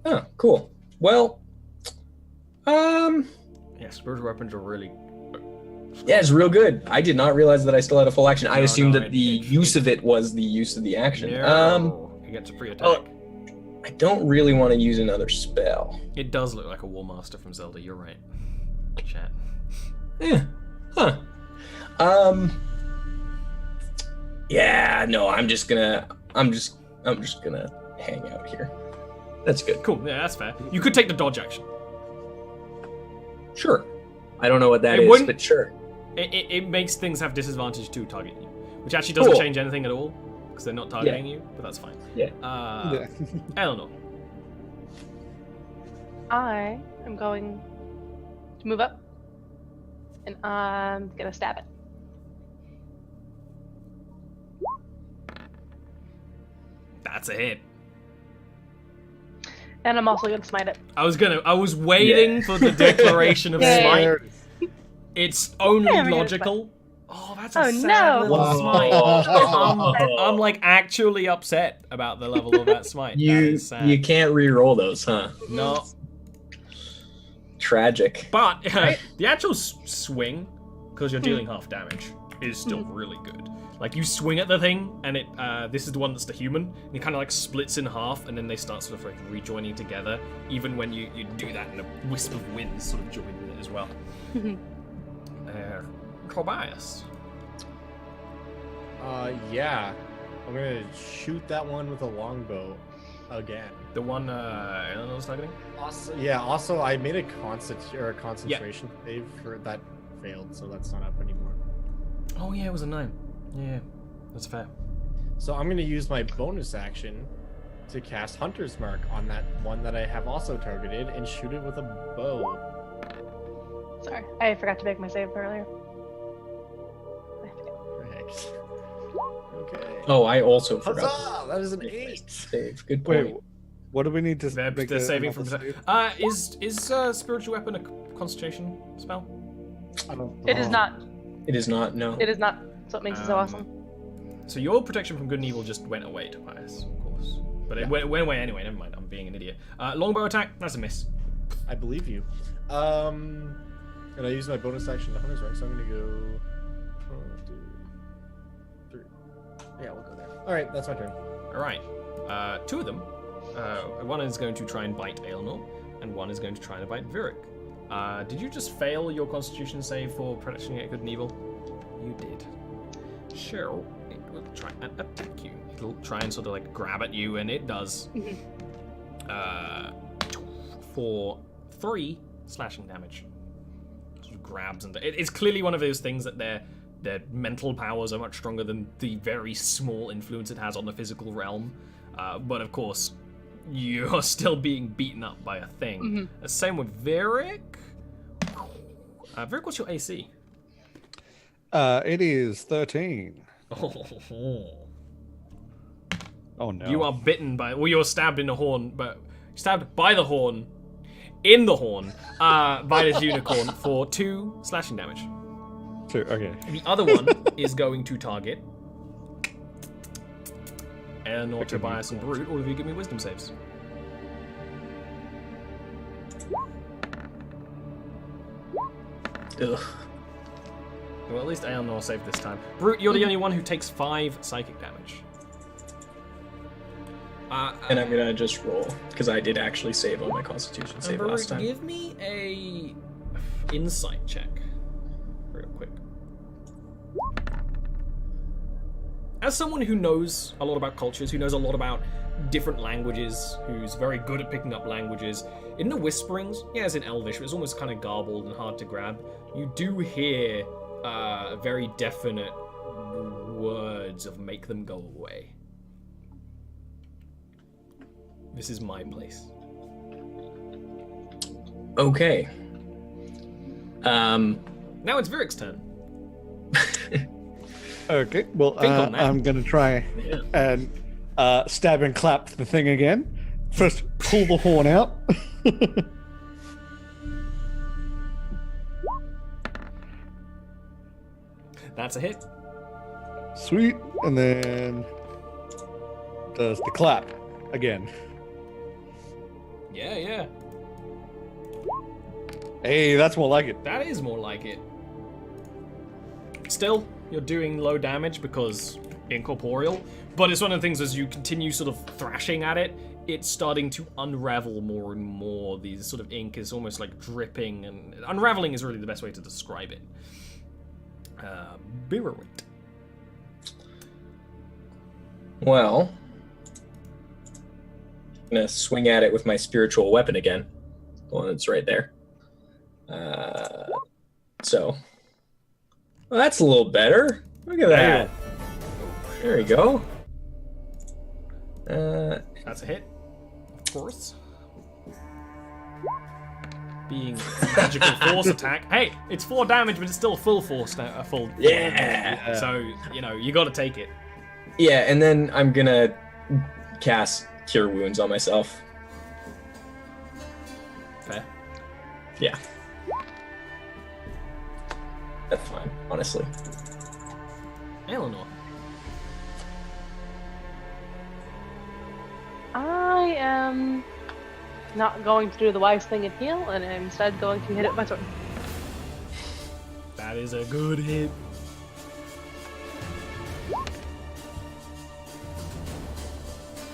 Speaker 1: Oh, cool. Well,
Speaker 2: Yeah, spiritual weapons are really...
Speaker 1: yeah, it's real good. I did not realize that I still had a full action. I
Speaker 2: No,
Speaker 1: assumed
Speaker 2: no,
Speaker 1: that the use of it was the use of the action.
Speaker 2: No, you get to free attack.
Speaker 1: oh, I don't really want to use another spell.
Speaker 2: It does look like a War Master from Zelda, you're right. Chat.
Speaker 1: Yeah. Huh. Yeah, no, I'm just gonna hang out here. That's good.
Speaker 2: Cool, yeah, that's fair. You could take the dodge action.
Speaker 1: Sure. I don't know what that
Speaker 2: It
Speaker 1: is,
Speaker 2: wouldn't-
Speaker 1: but sure.
Speaker 2: It makes things have disadvantage to target you, which actually doesn't
Speaker 1: Cool.
Speaker 2: change anything at all, because they're not targeting you, but that's fine.
Speaker 1: Yeah.
Speaker 5: Yeah.
Speaker 2: Eleanor.
Speaker 4: I am going to move up, and I'm gonna stab it.
Speaker 2: That's a hit.
Speaker 4: And I'm also gonna smite it.
Speaker 2: I was waiting
Speaker 1: Yeah.
Speaker 2: for the declaration of
Speaker 4: Yeah.
Speaker 2: smite.
Speaker 5: There it is.
Speaker 2: It's only
Speaker 4: Yeah, we're gonna
Speaker 2: logical. Oh, that's a
Speaker 4: Oh,
Speaker 2: sad
Speaker 4: no.
Speaker 2: little
Speaker 1: Wow.
Speaker 2: smite. I'm like actually upset about the level of that smite. That
Speaker 1: You
Speaker 2: is sad.
Speaker 1: you can't re-roll those, huh?
Speaker 2: No,
Speaker 1: Tragic.
Speaker 2: but the actual swing, because you're dealing half damage, is still really good. Like you swing at the thing, and it this is the one that's the human, and it kind of like splits in half, and then they start sort of like rejoining together. Even when you do that, and a wisp of wind sort of join with it as well. Tobias.
Speaker 3: Yeah. I'm gonna shoot that one with a longbow again.
Speaker 2: The one Eleanor's targeting?
Speaker 3: Also, I made a concentration save for that failed, so that's not up anymore.
Speaker 2: Oh yeah, it was a 9. Yeah, that's fair.
Speaker 3: So I'm gonna use my bonus action to cast Hunter's Mark on that one that I have also targeted and shoot it with a bow.
Speaker 4: Sorry, I forgot to make my save earlier.
Speaker 3: Correct. Okay.
Speaker 1: Oh, I also forgot.
Speaker 3: Huzzah! That is an 8.
Speaker 1: Save. Good point.
Speaker 5: Wait, what do we need to
Speaker 2: They're
Speaker 5: make
Speaker 2: saving
Speaker 5: another
Speaker 2: from...
Speaker 5: save?
Speaker 2: Is spiritual weapon a concentration spell?
Speaker 5: I don't
Speaker 4: It is
Speaker 5: know.
Speaker 4: not.
Speaker 1: It is not. No.
Speaker 4: It is not. So it makes it so awesome.
Speaker 2: So your protection from good and evil just went away, Tobias, of course. But it went away anyway, never mind, I'm being an idiot. Longbow attack, that's a miss.
Speaker 3: I believe you. And I use my bonus action to Hunter's Mark, so I'm gonna go 1, 2, 3. Yeah, we'll go there. Alright, that's my turn.
Speaker 2: Alright, 2 of them. One is going to try and bite Aelnor, and one is going to try and bite Virik. Did you just fail your constitution save for protection against good and evil? You did. Sure, it will try and attack you. It'll try and sort of like grab at you, and it does. For 3 slashing damage. Sort of grabs and it's clearly one of those things that their mental powers are much stronger than the very small influence it has on the physical realm. But of course, you're still being beaten up by a thing. Same with Virik. Virik, what's your AC?
Speaker 5: It is 13. Oh no.
Speaker 2: You are bitten by... Well, you're stabbed in the horn, but... Stabbed by the horn, in the horn, by this unicorn for 2 slashing damage.
Speaker 5: 2, okay.
Speaker 2: The other one is going to target Eleanor, Tobias, and Brute. All of you give me wisdom saves.
Speaker 1: Ugh.
Speaker 2: Well, at least Eleanor saved this time. Brute, you're the only one who takes 5 psychic damage.
Speaker 1: And I'm gonna just roll because I did actually save on my Constitution save
Speaker 2: Brute,
Speaker 1: last time.
Speaker 2: give me a insight check, real quick. As someone who knows a lot about cultures, who knows a lot about different languages, who's very good at picking up languages, in the whisperings, yeah, as in Elvish, it's almost kind of garbled and hard to grab. You do hear very definite words of "make them go away." This is my place.
Speaker 1: Okay.
Speaker 2: Now it's Virik's turn.
Speaker 5: Okay, well,
Speaker 2: Think on that.
Speaker 5: I'm gonna try and stab and clap the thing again. First, pull the horn out.
Speaker 2: That's a hit.
Speaker 5: Sweet, and then does the clap again.
Speaker 2: Yeah.
Speaker 5: Hey, that's more like it.
Speaker 2: That is more like it. Still, you're doing low damage because incorporeal, but it's one of the things as you continue sort of thrashing at it, it's starting to unravel more and more. These sort of ink is almost like dripping, and unraveling is really the best way to describe it. Birrit.
Speaker 1: Well, I'm gonna swing at it with my spiritual weapon again. The one that's right there. Well, that's a little better. Look at that. There we go.
Speaker 2: That's a hit, of course. Being a magical force attack. Hey, it's 4 damage, but it's still full force. Full.
Speaker 1: Yeah.
Speaker 2: So you got to take it.
Speaker 1: Yeah, and then I'm gonna cast Cure Wounds on myself.
Speaker 2: Fair.
Speaker 1: Yeah. That's fine, honestly.
Speaker 2: Eleanor.
Speaker 4: I am not going to do the wise thing and heal, and I'm instead going to hit it with my sword.
Speaker 2: That is a good hit.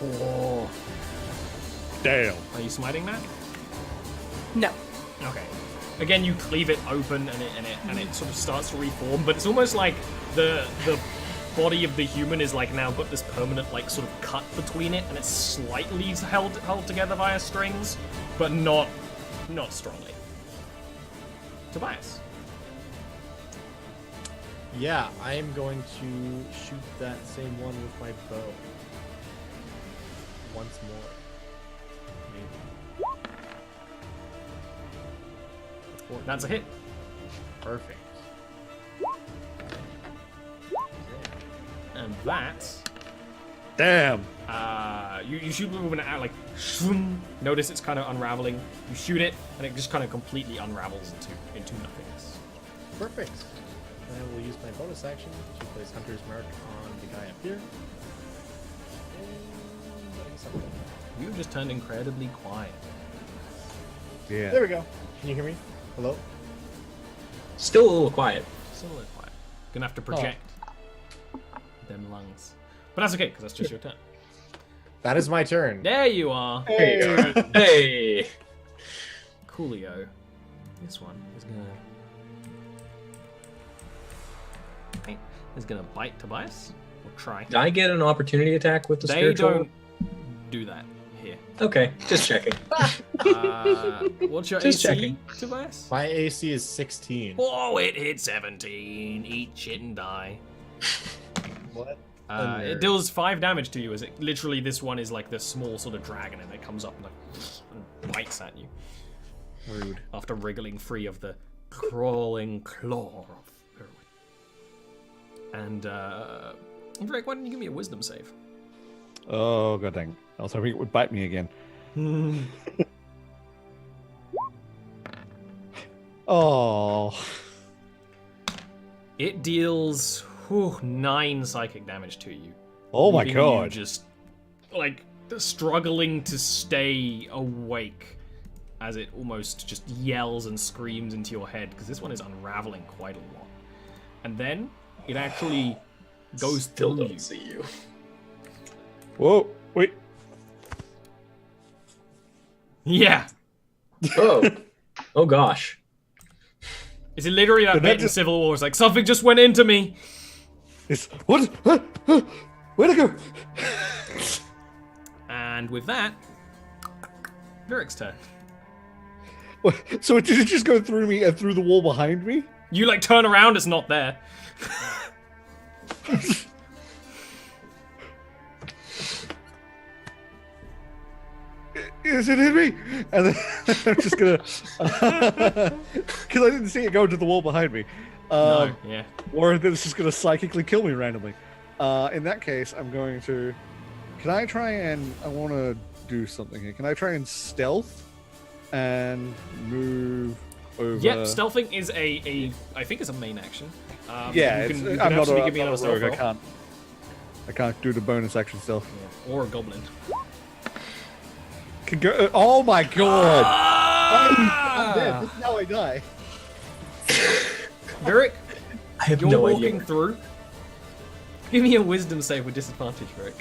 Speaker 5: Oh. Damn.
Speaker 2: Are you smiting that?
Speaker 4: No.
Speaker 2: Okay. Again, you cleave it open, and it sort of starts to reform, but it's almost like the body of the human is like now got this permanent like sort of cut between it, and it's slightly held together via strings, but not strongly. Tobias.
Speaker 3: Yeah, I am going to shoot that same one with my bow. Once more. Maybe.
Speaker 2: That's a hit.
Speaker 3: Perfect.
Speaker 2: And that...
Speaker 5: Damn.
Speaker 2: You shoot it with an arrow, like, shroom. Notice it's kind of unraveling. You shoot it, and it just kind of completely unravels into nothingness.
Speaker 3: Perfect. I will use my bonus action to place Hunter's Mark on the guy up here.
Speaker 2: You just turned incredibly quiet.
Speaker 5: Yeah.
Speaker 3: There we go. Can you hear me? Hello?
Speaker 1: Still a little quiet.
Speaker 2: Still a little quiet. Gonna have to project them lungs. But that's okay, because that's just your turn.
Speaker 3: That is my turn.
Speaker 2: There you are.
Speaker 1: Hey. Hey.
Speaker 2: Coolio. This one is gonna bite Tobias. Or try.
Speaker 1: Did I get an opportunity attack with the
Speaker 2: They
Speaker 1: spiritual?
Speaker 2: don't do that here.
Speaker 1: Okay, just checking.
Speaker 2: What's your
Speaker 1: Just
Speaker 2: AC,
Speaker 1: checking.
Speaker 2: Tobias?
Speaker 3: My AC is 16.
Speaker 2: Oh, it hit 17. Eat shit and die.
Speaker 3: What?
Speaker 2: It deals 5 damage to you as it literally this one is like this small sort of dragon and it comes up and like bites at you.
Speaker 3: Rude.
Speaker 2: After wriggling free of the crawling claw of Irwin. And Drake, why don't you give me a wisdom save?
Speaker 5: Oh, god dang. I was hoping it would bite me again. Oh.
Speaker 2: It deals 9 psychic damage to you.
Speaker 5: Oh my
Speaker 2: leaving
Speaker 5: god.
Speaker 2: You just like struggling to stay awake as it almost just yells and screams into your head because this one is unraveling quite a lot. And then it actually goes
Speaker 1: Still
Speaker 2: through
Speaker 1: don't
Speaker 2: you.
Speaker 1: see you.
Speaker 5: Whoa, wait.
Speaker 2: Yeah.
Speaker 5: Oh.
Speaker 1: Oh gosh.
Speaker 2: Is it literally that
Speaker 5: Did that
Speaker 2: bit in
Speaker 5: just-
Speaker 2: Civil War? It's like something just went into me.
Speaker 5: It's what? Where'd it go?
Speaker 2: And with that, Virik's turn.
Speaker 5: What? So it did it just go through me and through the wall behind me?
Speaker 2: You like turn around, it's not there.
Speaker 5: Is it hit me? And then I'm just gonna, because I didn't see it go to the wall behind me.
Speaker 2: No, yeah.
Speaker 5: Or that it's just gonna psychically kill me randomly. In that case, I'm going to. Can I try and? I want to do something here. Can I try and stealth and move over?
Speaker 2: Yep, stealthing is I think it's a main action.
Speaker 5: Yeah,
Speaker 2: you can
Speaker 5: I'm not
Speaker 2: actually
Speaker 5: a,
Speaker 2: give me
Speaker 5: I'm
Speaker 2: another
Speaker 5: not a rogue.
Speaker 2: stealth roll.
Speaker 5: I can't do the bonus action stealth.
Speaker 2: Yeah, or a goblin.
Speaker 5: Can go, oh my god!
Speaker 2: Ah!
Speaker 5: I'm dead. This is how I die.
Speaker 2: Virik,
Speaker 1: I have
Speaker 2: you're
Speaker 1: no
Speaker 2: walking
Speaker 1: idea.
Speaker 2: through. Give me a wisdom save with disadvantage, Virik.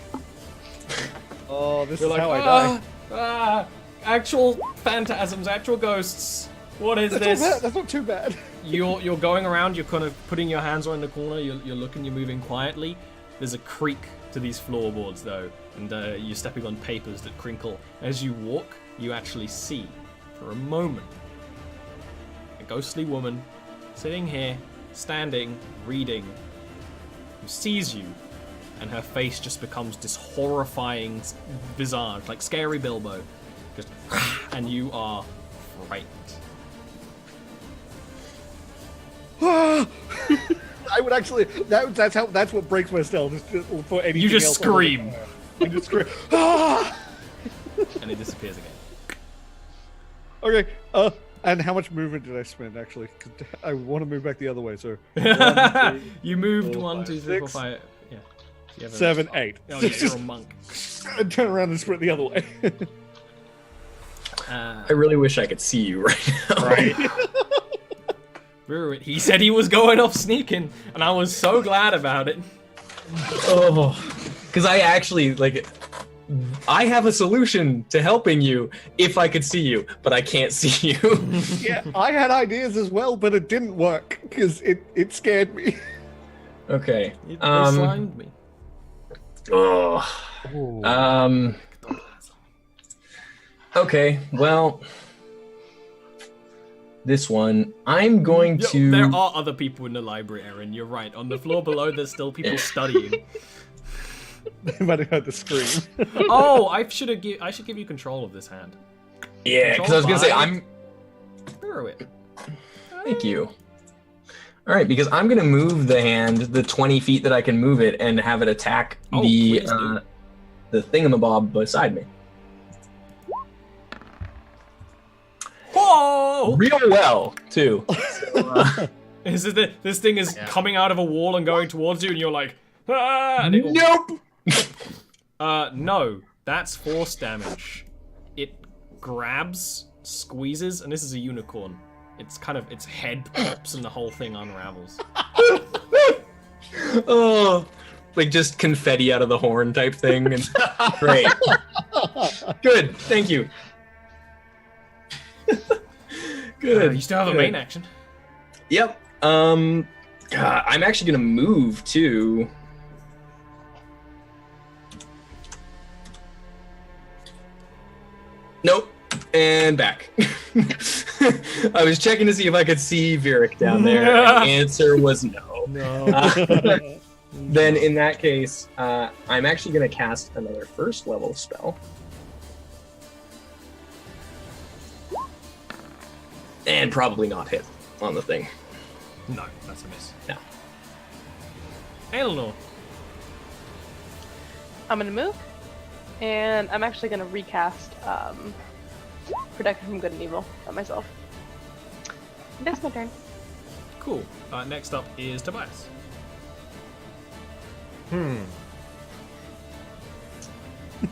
Speaker 5: Oh, this
Speaker 2: You're
Speaker 5: is
Speaker 2: like,
Speaker 5: how I die.
Speaker 2: actual phantasms, actual ghosts. What is this?
Speaker 5: That's not too bad.
Speaker 2: You're going around. You're kind of putting your hands around the corner. You're looking. You're moving quietly. There's a creak to these floorboards though, and you're stepping on papers that crinkle. As you walk, you actually see, for a moment, a ghostly woman sitting here, standing, reading, who sees you, and her face just becomes this horrifying visage, like Scary Bilbo. Just, and you are frightened.
Speaker 5: I would actually. That's what breaks my stealth. For anything
Speaker 2: You just
Speaker 5: else,
Speaker 2: scream.
Speaker 5: I just scream. Ah!
Speaker 2: And it disappears again.
Speaker 5: Okay. And how much movement did I spend actually? 'Cause I want to move back the other way. So
Speaker 2: You moved
Speaker 5: 4,
Speaker 2: 1,
Speaker 5: 5,
Speaker 2: 2, 3, 4,
Speaker 5: 6,
Speaker 2: 5. Yeah. So you have a-
Speaker 5: 7, 8.
Speaker 2: Oh yeah, you're a monk.
Speaker 5: And turn around and sprint the other way.
Speaker 1: I really wish I could see you right now.
Speaker 2: Right. He said he was going off sneaking, and I was so glad about it.
Speaker 1: Oh, because I actually I have a solution to helping you if I could see you, but I can't see you.
Speaker 5: Yeah, I had ideas as well, but it didn't work because it scared me.
Speaker 1: Okay.
Speaker 2: They slimed me.
Speaker 1: Oh. Okay. Well, this one I'm going to.
Speaker 2: There are other people in the library, Aaron. You're right. On the floor below, there's still people studying.
Speaker 5: They might have heard the scream.
Speaker 2: Oh, I should give you control of this hand.
Speaker 1: Yeah, because I was gonna say I'm.
Speaker 2: Throw it.
Speaker 1: Thank you. All right, because I'm gonna move the hand the 20 feet that I can move it and have it attack the thingamabob beside me.
Speaker 2: Whoa!
Speaker 1: Real well too. So,
Speaker 2: This thing is coming out of a wall and going towards you, and you're like, ah! And it will...
Speaker 1: Nope.
Speaker 2: No, that's force damage. It grabs, squeezes, and this is a unicorn. It's its head pops and the whole thing unravels.
Speaker 1: Oh, like just confetti out of the horn type thing. And great. Good. Thank you. Good.
Speaker 2: You still have a main action.
Speaker 1: Yep. God, I'm actually gonna move too. Nope. And back. I was checking to see if I could see Virik down there. And the answer was no.
Speaker 5: No.
Speaker 1: Then in that case, I'm actually going to cast another first level spell. And probably not hit on the thing.
Speaker 2: No, that's a miss.
Speaker 1: No.
Speaker 2: Eleanor.
Speaker 4: I'm gonna move, and I'm actually gonna recast Protected from Good and Evil on myself. That's my turn.
Speaker 2: Cool. Next up is Tobias.
Speaker 3: I'm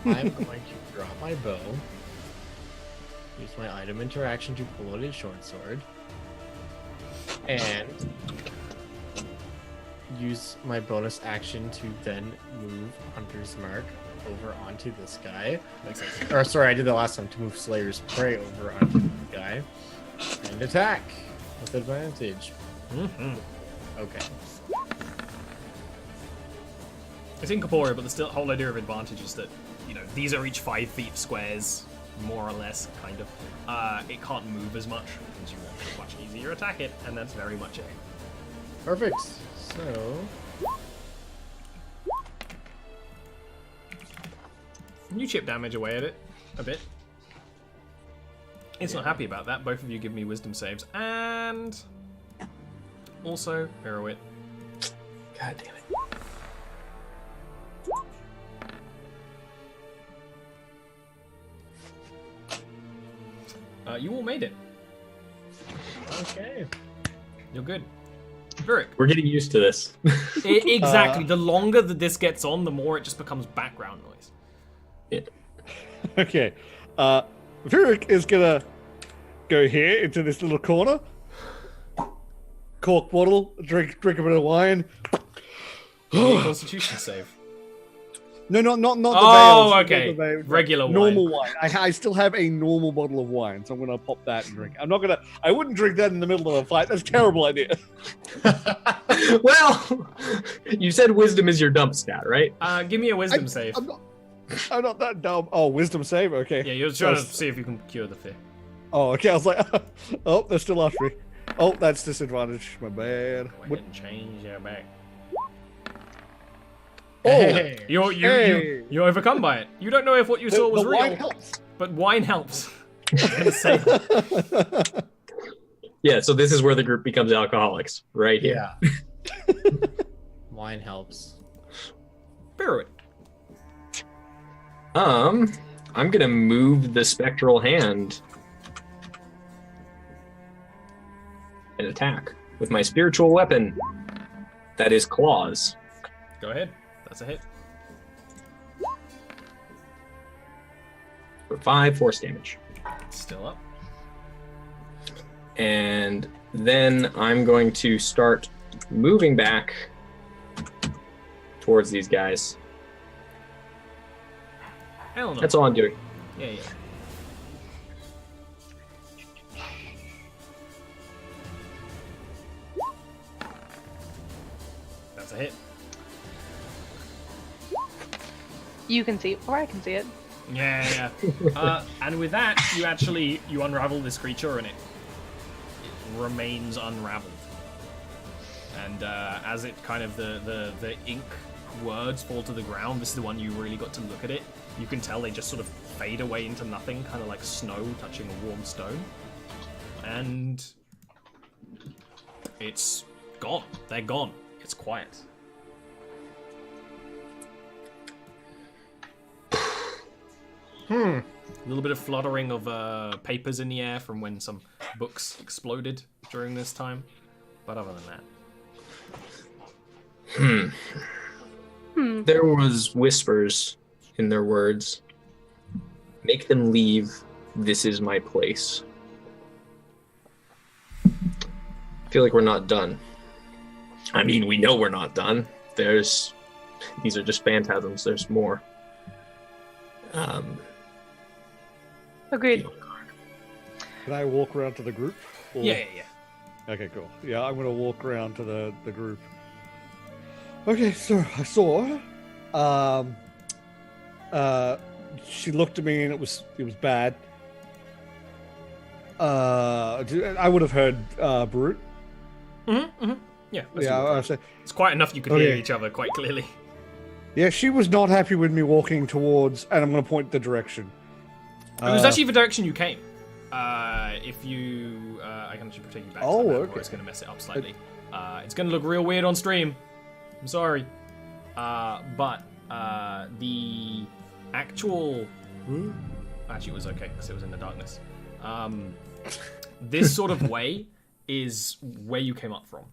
Speaker 3: going to drop my bow, use my item interaction to pull out a short sword, and use my bonus action to then move Hunter's Mark over onto this guy. Or sorry, I did that last time, to move Slayer's Prey over onto this guy and attack with advantage.
Speaker 2: Mm-hmm.
Speaker 3: Okay.
Speaker 2: It's incorporeal, but the whole idea of advantage is that, these are each 5 feet squares, more or less, kind of. It can't move as much, which means you have much easier attack it, and that's very much it.
Speaker 3: Perfect. So
Speaker 2: You chip damage away at it a bit. It's not happy about that. Both of you give me wisdom saves. And also, hero it.
Speaker 1: God damn it.
Speaker 2: You all made it.
Speaker 3: Okay.
Speaker 2: You're good. Virik.
Speaker 1: We're getting used to this.
Speaker 2: Exactly. The longer that this gets on, the more it just becomes background noise.
Speaker 1: Yeah.
Speaker 5: Okay. Virik is gonna go here into this little corner. Cork bottle, drink a bit of wine.
Speaker 2: Constitution save.
Speaker 5: No, not the
Speaker 2: Oh,
Speaker 5: veils,
Speaker 2: okay.
Speaker 5: not the veils.
Speaker 2: Regular wine.
Speaker 5: Normal wine. I still have a normal bottle of wine, so I'm gonna pop that and drink. I wouldn't drink that in the middle of a fight. That's a terrible idea.
Speaker 1: Well, you said wisdom is your dump stat, right?
Speaker 2: Give me a wisdom save.
Speaker 5: I'm not that dumb. Oh, wisdom save. Okay.
Speaker 2: Yeah, you're trying to see if you can cure the fear.
Speaker 5: Oh, okay. I was like, oh, they're still after me. Oh, that's disadvantage. My bad.
Speaker 2: We didn't change your back.
Speaker 5: Oh,
Speaker 3: Hey.
Speaker 2: You're overcome by it. You don't know if what you saw was
Speaker 5: the
Speaker 2: real,
Speaker 5: wine helps.
Speaker 2: but wine helps. I was gonna say that.
Speaker 1: Yeah, so this is where the group becomes alcoholics, right here.
Speaker 3: Yeah. Wine helps.
Speaker 2: Spirit.
Speaker 1: I'm gonna move the spectral hand and attack with my spiritual weapon. That is claws.
Speaker 2: Go ahead. That's a hit.
Speaker 1: For 5 force damage.
Speaker 2: Still up.
Speaker 1: And then I'm going to start moving back towards these guys.
Speaker 2: Hell no.
Speaker 1: That's all I'm doing.
Speaker 2: Yeah. That's a hit.
Speaker 4: You can see it, or I can see it.
Speaker 2: Yeah. And with that, you unravel this creature, and it remains unraveled. And as it kind of the ink words fall to the ground, this is the one you really got to look at it. You can tell they just sort of fade away into nothing, kind of like snow touching a warm stone. And it's gone. They're gone. It's quiet. A little bit of fluttering of papers in the air from when some books exploded during this time. But other than that.
Speaker 1: There was whispers in their words. Make them leave. This is my place. I feel like we're not done. I mean, we know we're not done. These are just phantasms. There's more.
Speaker 4: Agreed.
Speaker 5: Can I walk around to the group? Or-
Speaker 2: Yeah.
Speaker 5: Okay, cool. Yeah, I'm gonna walk around to the group. Okay, so I saw she looked at me and it was bad. I would have heard Brute.
Speaker 2: Yeah.
Speaker 5: Yeah,
Speaker 2: It's quite enough you could hear each other quite clearly.
Speaker 5: yeah, she was not happy with me walking towards, and I'm gonna point the direction.
Speaker 2: It was actually the direction you came. If you, I can actually take you back to that map, or it's going to mess it up slightly. It's going to look real weird on stream. I'm sorry. But the actual... Actually, it was okay, because it was in the darkness. This sort of way is where you came up from.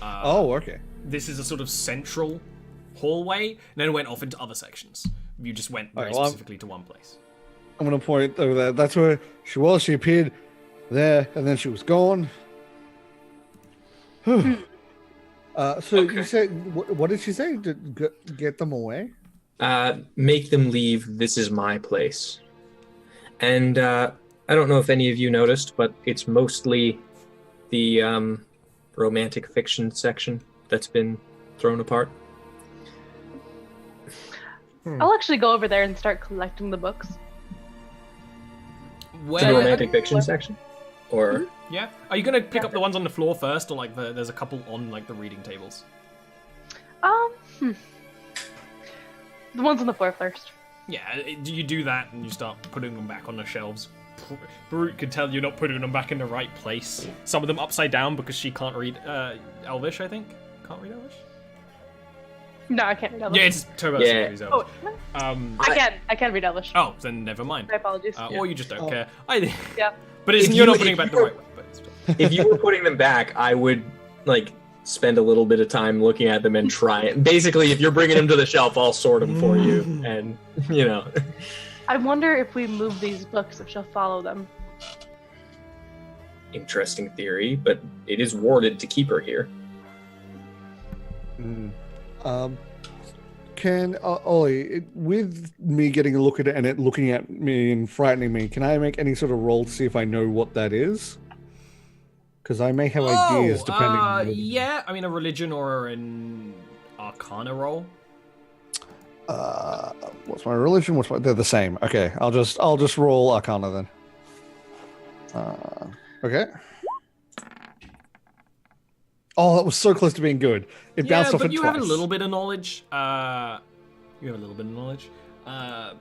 Speaker 5: Okay.
Speaker 2: This is a sort of central hallway, and then it went off into other sections. You just went very specifically to one place.
Speaker 5: I'm gonna point over there. That's where she was. She appeared there, and then she was gone. So you said, what did she say? To get them away?
Speaker 1: Make them leave. This is my place. And I don't know if any of you noticed, but it's mostly the romantic fiction section that's been thrown apart.
Speaker 4: I'll actually go over there and start collecting the books.
Speaker 1: To the romantic fiction section? Or...
Speaker 2: Yeah. Are you going to pick up the ones on the floor first, or like there's a couple on like the reading tables?
Speaker 4: The ones on the floor first.
Speaker 2: Yeah, you do that and you start putting them back on the shelves. Brute can tell you're not putting them back in the right place. Some of them upside down because she can't read Elvish, I think. Can't read Elvish?
Speaker 4: No, I can't read Elvish.
Speaker 2: Yeah, it's Turbo
Speaker 1: Yeah.
Speaker 2: Elvish.
Speaker 4: I can read Elvish.
Speaker 2: Oh, then never mind.
Speaker 4: My apologies.
Speaker 2: Or you just don't care.
Speaker 4: Yeah.
Speaker 2: But
Speaker 1: If
Speaker 2: you're not
Speaker 1: you-
Speaker 2: putting it
Speaker 1: if
Speaker 2: back the
Speaker 1: you-
Speaker 2: right way. But
Speaker 1: If you were putting them back, I would like spend a little bit of time looking at them and try it. Basically, if you're bringing them to the shelf, I'll sort them for you, and you know.
Speaker 4: I wonder if we move these books, if she'll follow them.
Speaker 1: Interesting theory, but it is warded to keep her here.
Speaker 5: Can Ollie, with me getting a look at it and it looking at me and frightening me, can I make any sort of roll to see if I know what that is? Because I may have ideas depending. on
Speaker 2: yeah, I mean a religion or an arcana roll.
Speaker 5: What's my religion? They're the same. Okay, I'll just roll arcana then. Okay. Oh, that was so close to being good. It bounced off
Speaker 2: but
Speaker 5: it
Speaker 2: you
Speaker 5: twice.
Speaker 2: have a little bit of knowledge.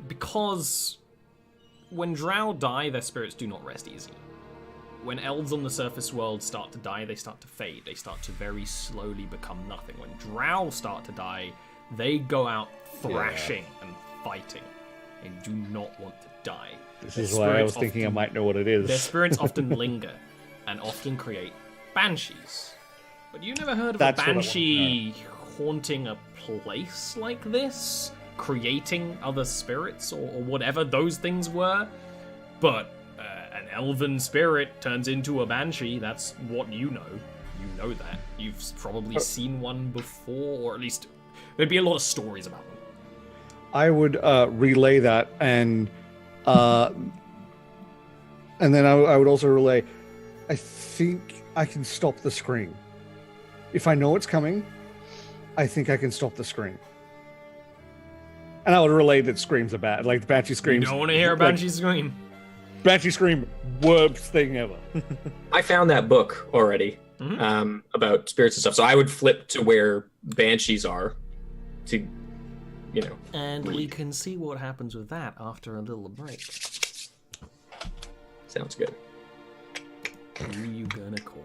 Speaker 2: Because when drow die, their spirits do not rest easy. When elves on the surface world start to die, they start to fade. They start to very slowly become nothing. When drow start to die, they go out thrashing and fighting. They do not want to die.
Speaker 5: This is why I was thinking I might know what it is.
Speaker 2: Their spirits often linger and often create banshees. But you never heard of
Speaker 5: That's
Speaker 2: a
Speaker 5: what I want to
Speaker 2: banshee haunting a place like this? Creating other spirits or whatever those things were? But an elven spirit turns into a banshee, that's what you know. You know that. You've probably seen one before, or at least there'd be a lot of stories about them.
Speaker 5: I would relay that, and then I would also relay. I think I can stop the scream. If I know it's coming, I think I can stop the scream. And I would relay that screams are bad, like the banshee screams.
Speaker 2: You don't want to hear a banshee scream.
Speaker 5: Banshee scream, worst thing ever.
Speaker 1: I found that book already about spirits and stuff, so I would flip to where banshees are to, you know.
Speaker 2: And we can see what happens with that after a little break.
Speaker 1: Sounds good.
Speaker 2: Who you gonna call?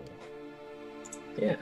Speaker 1: Yeah.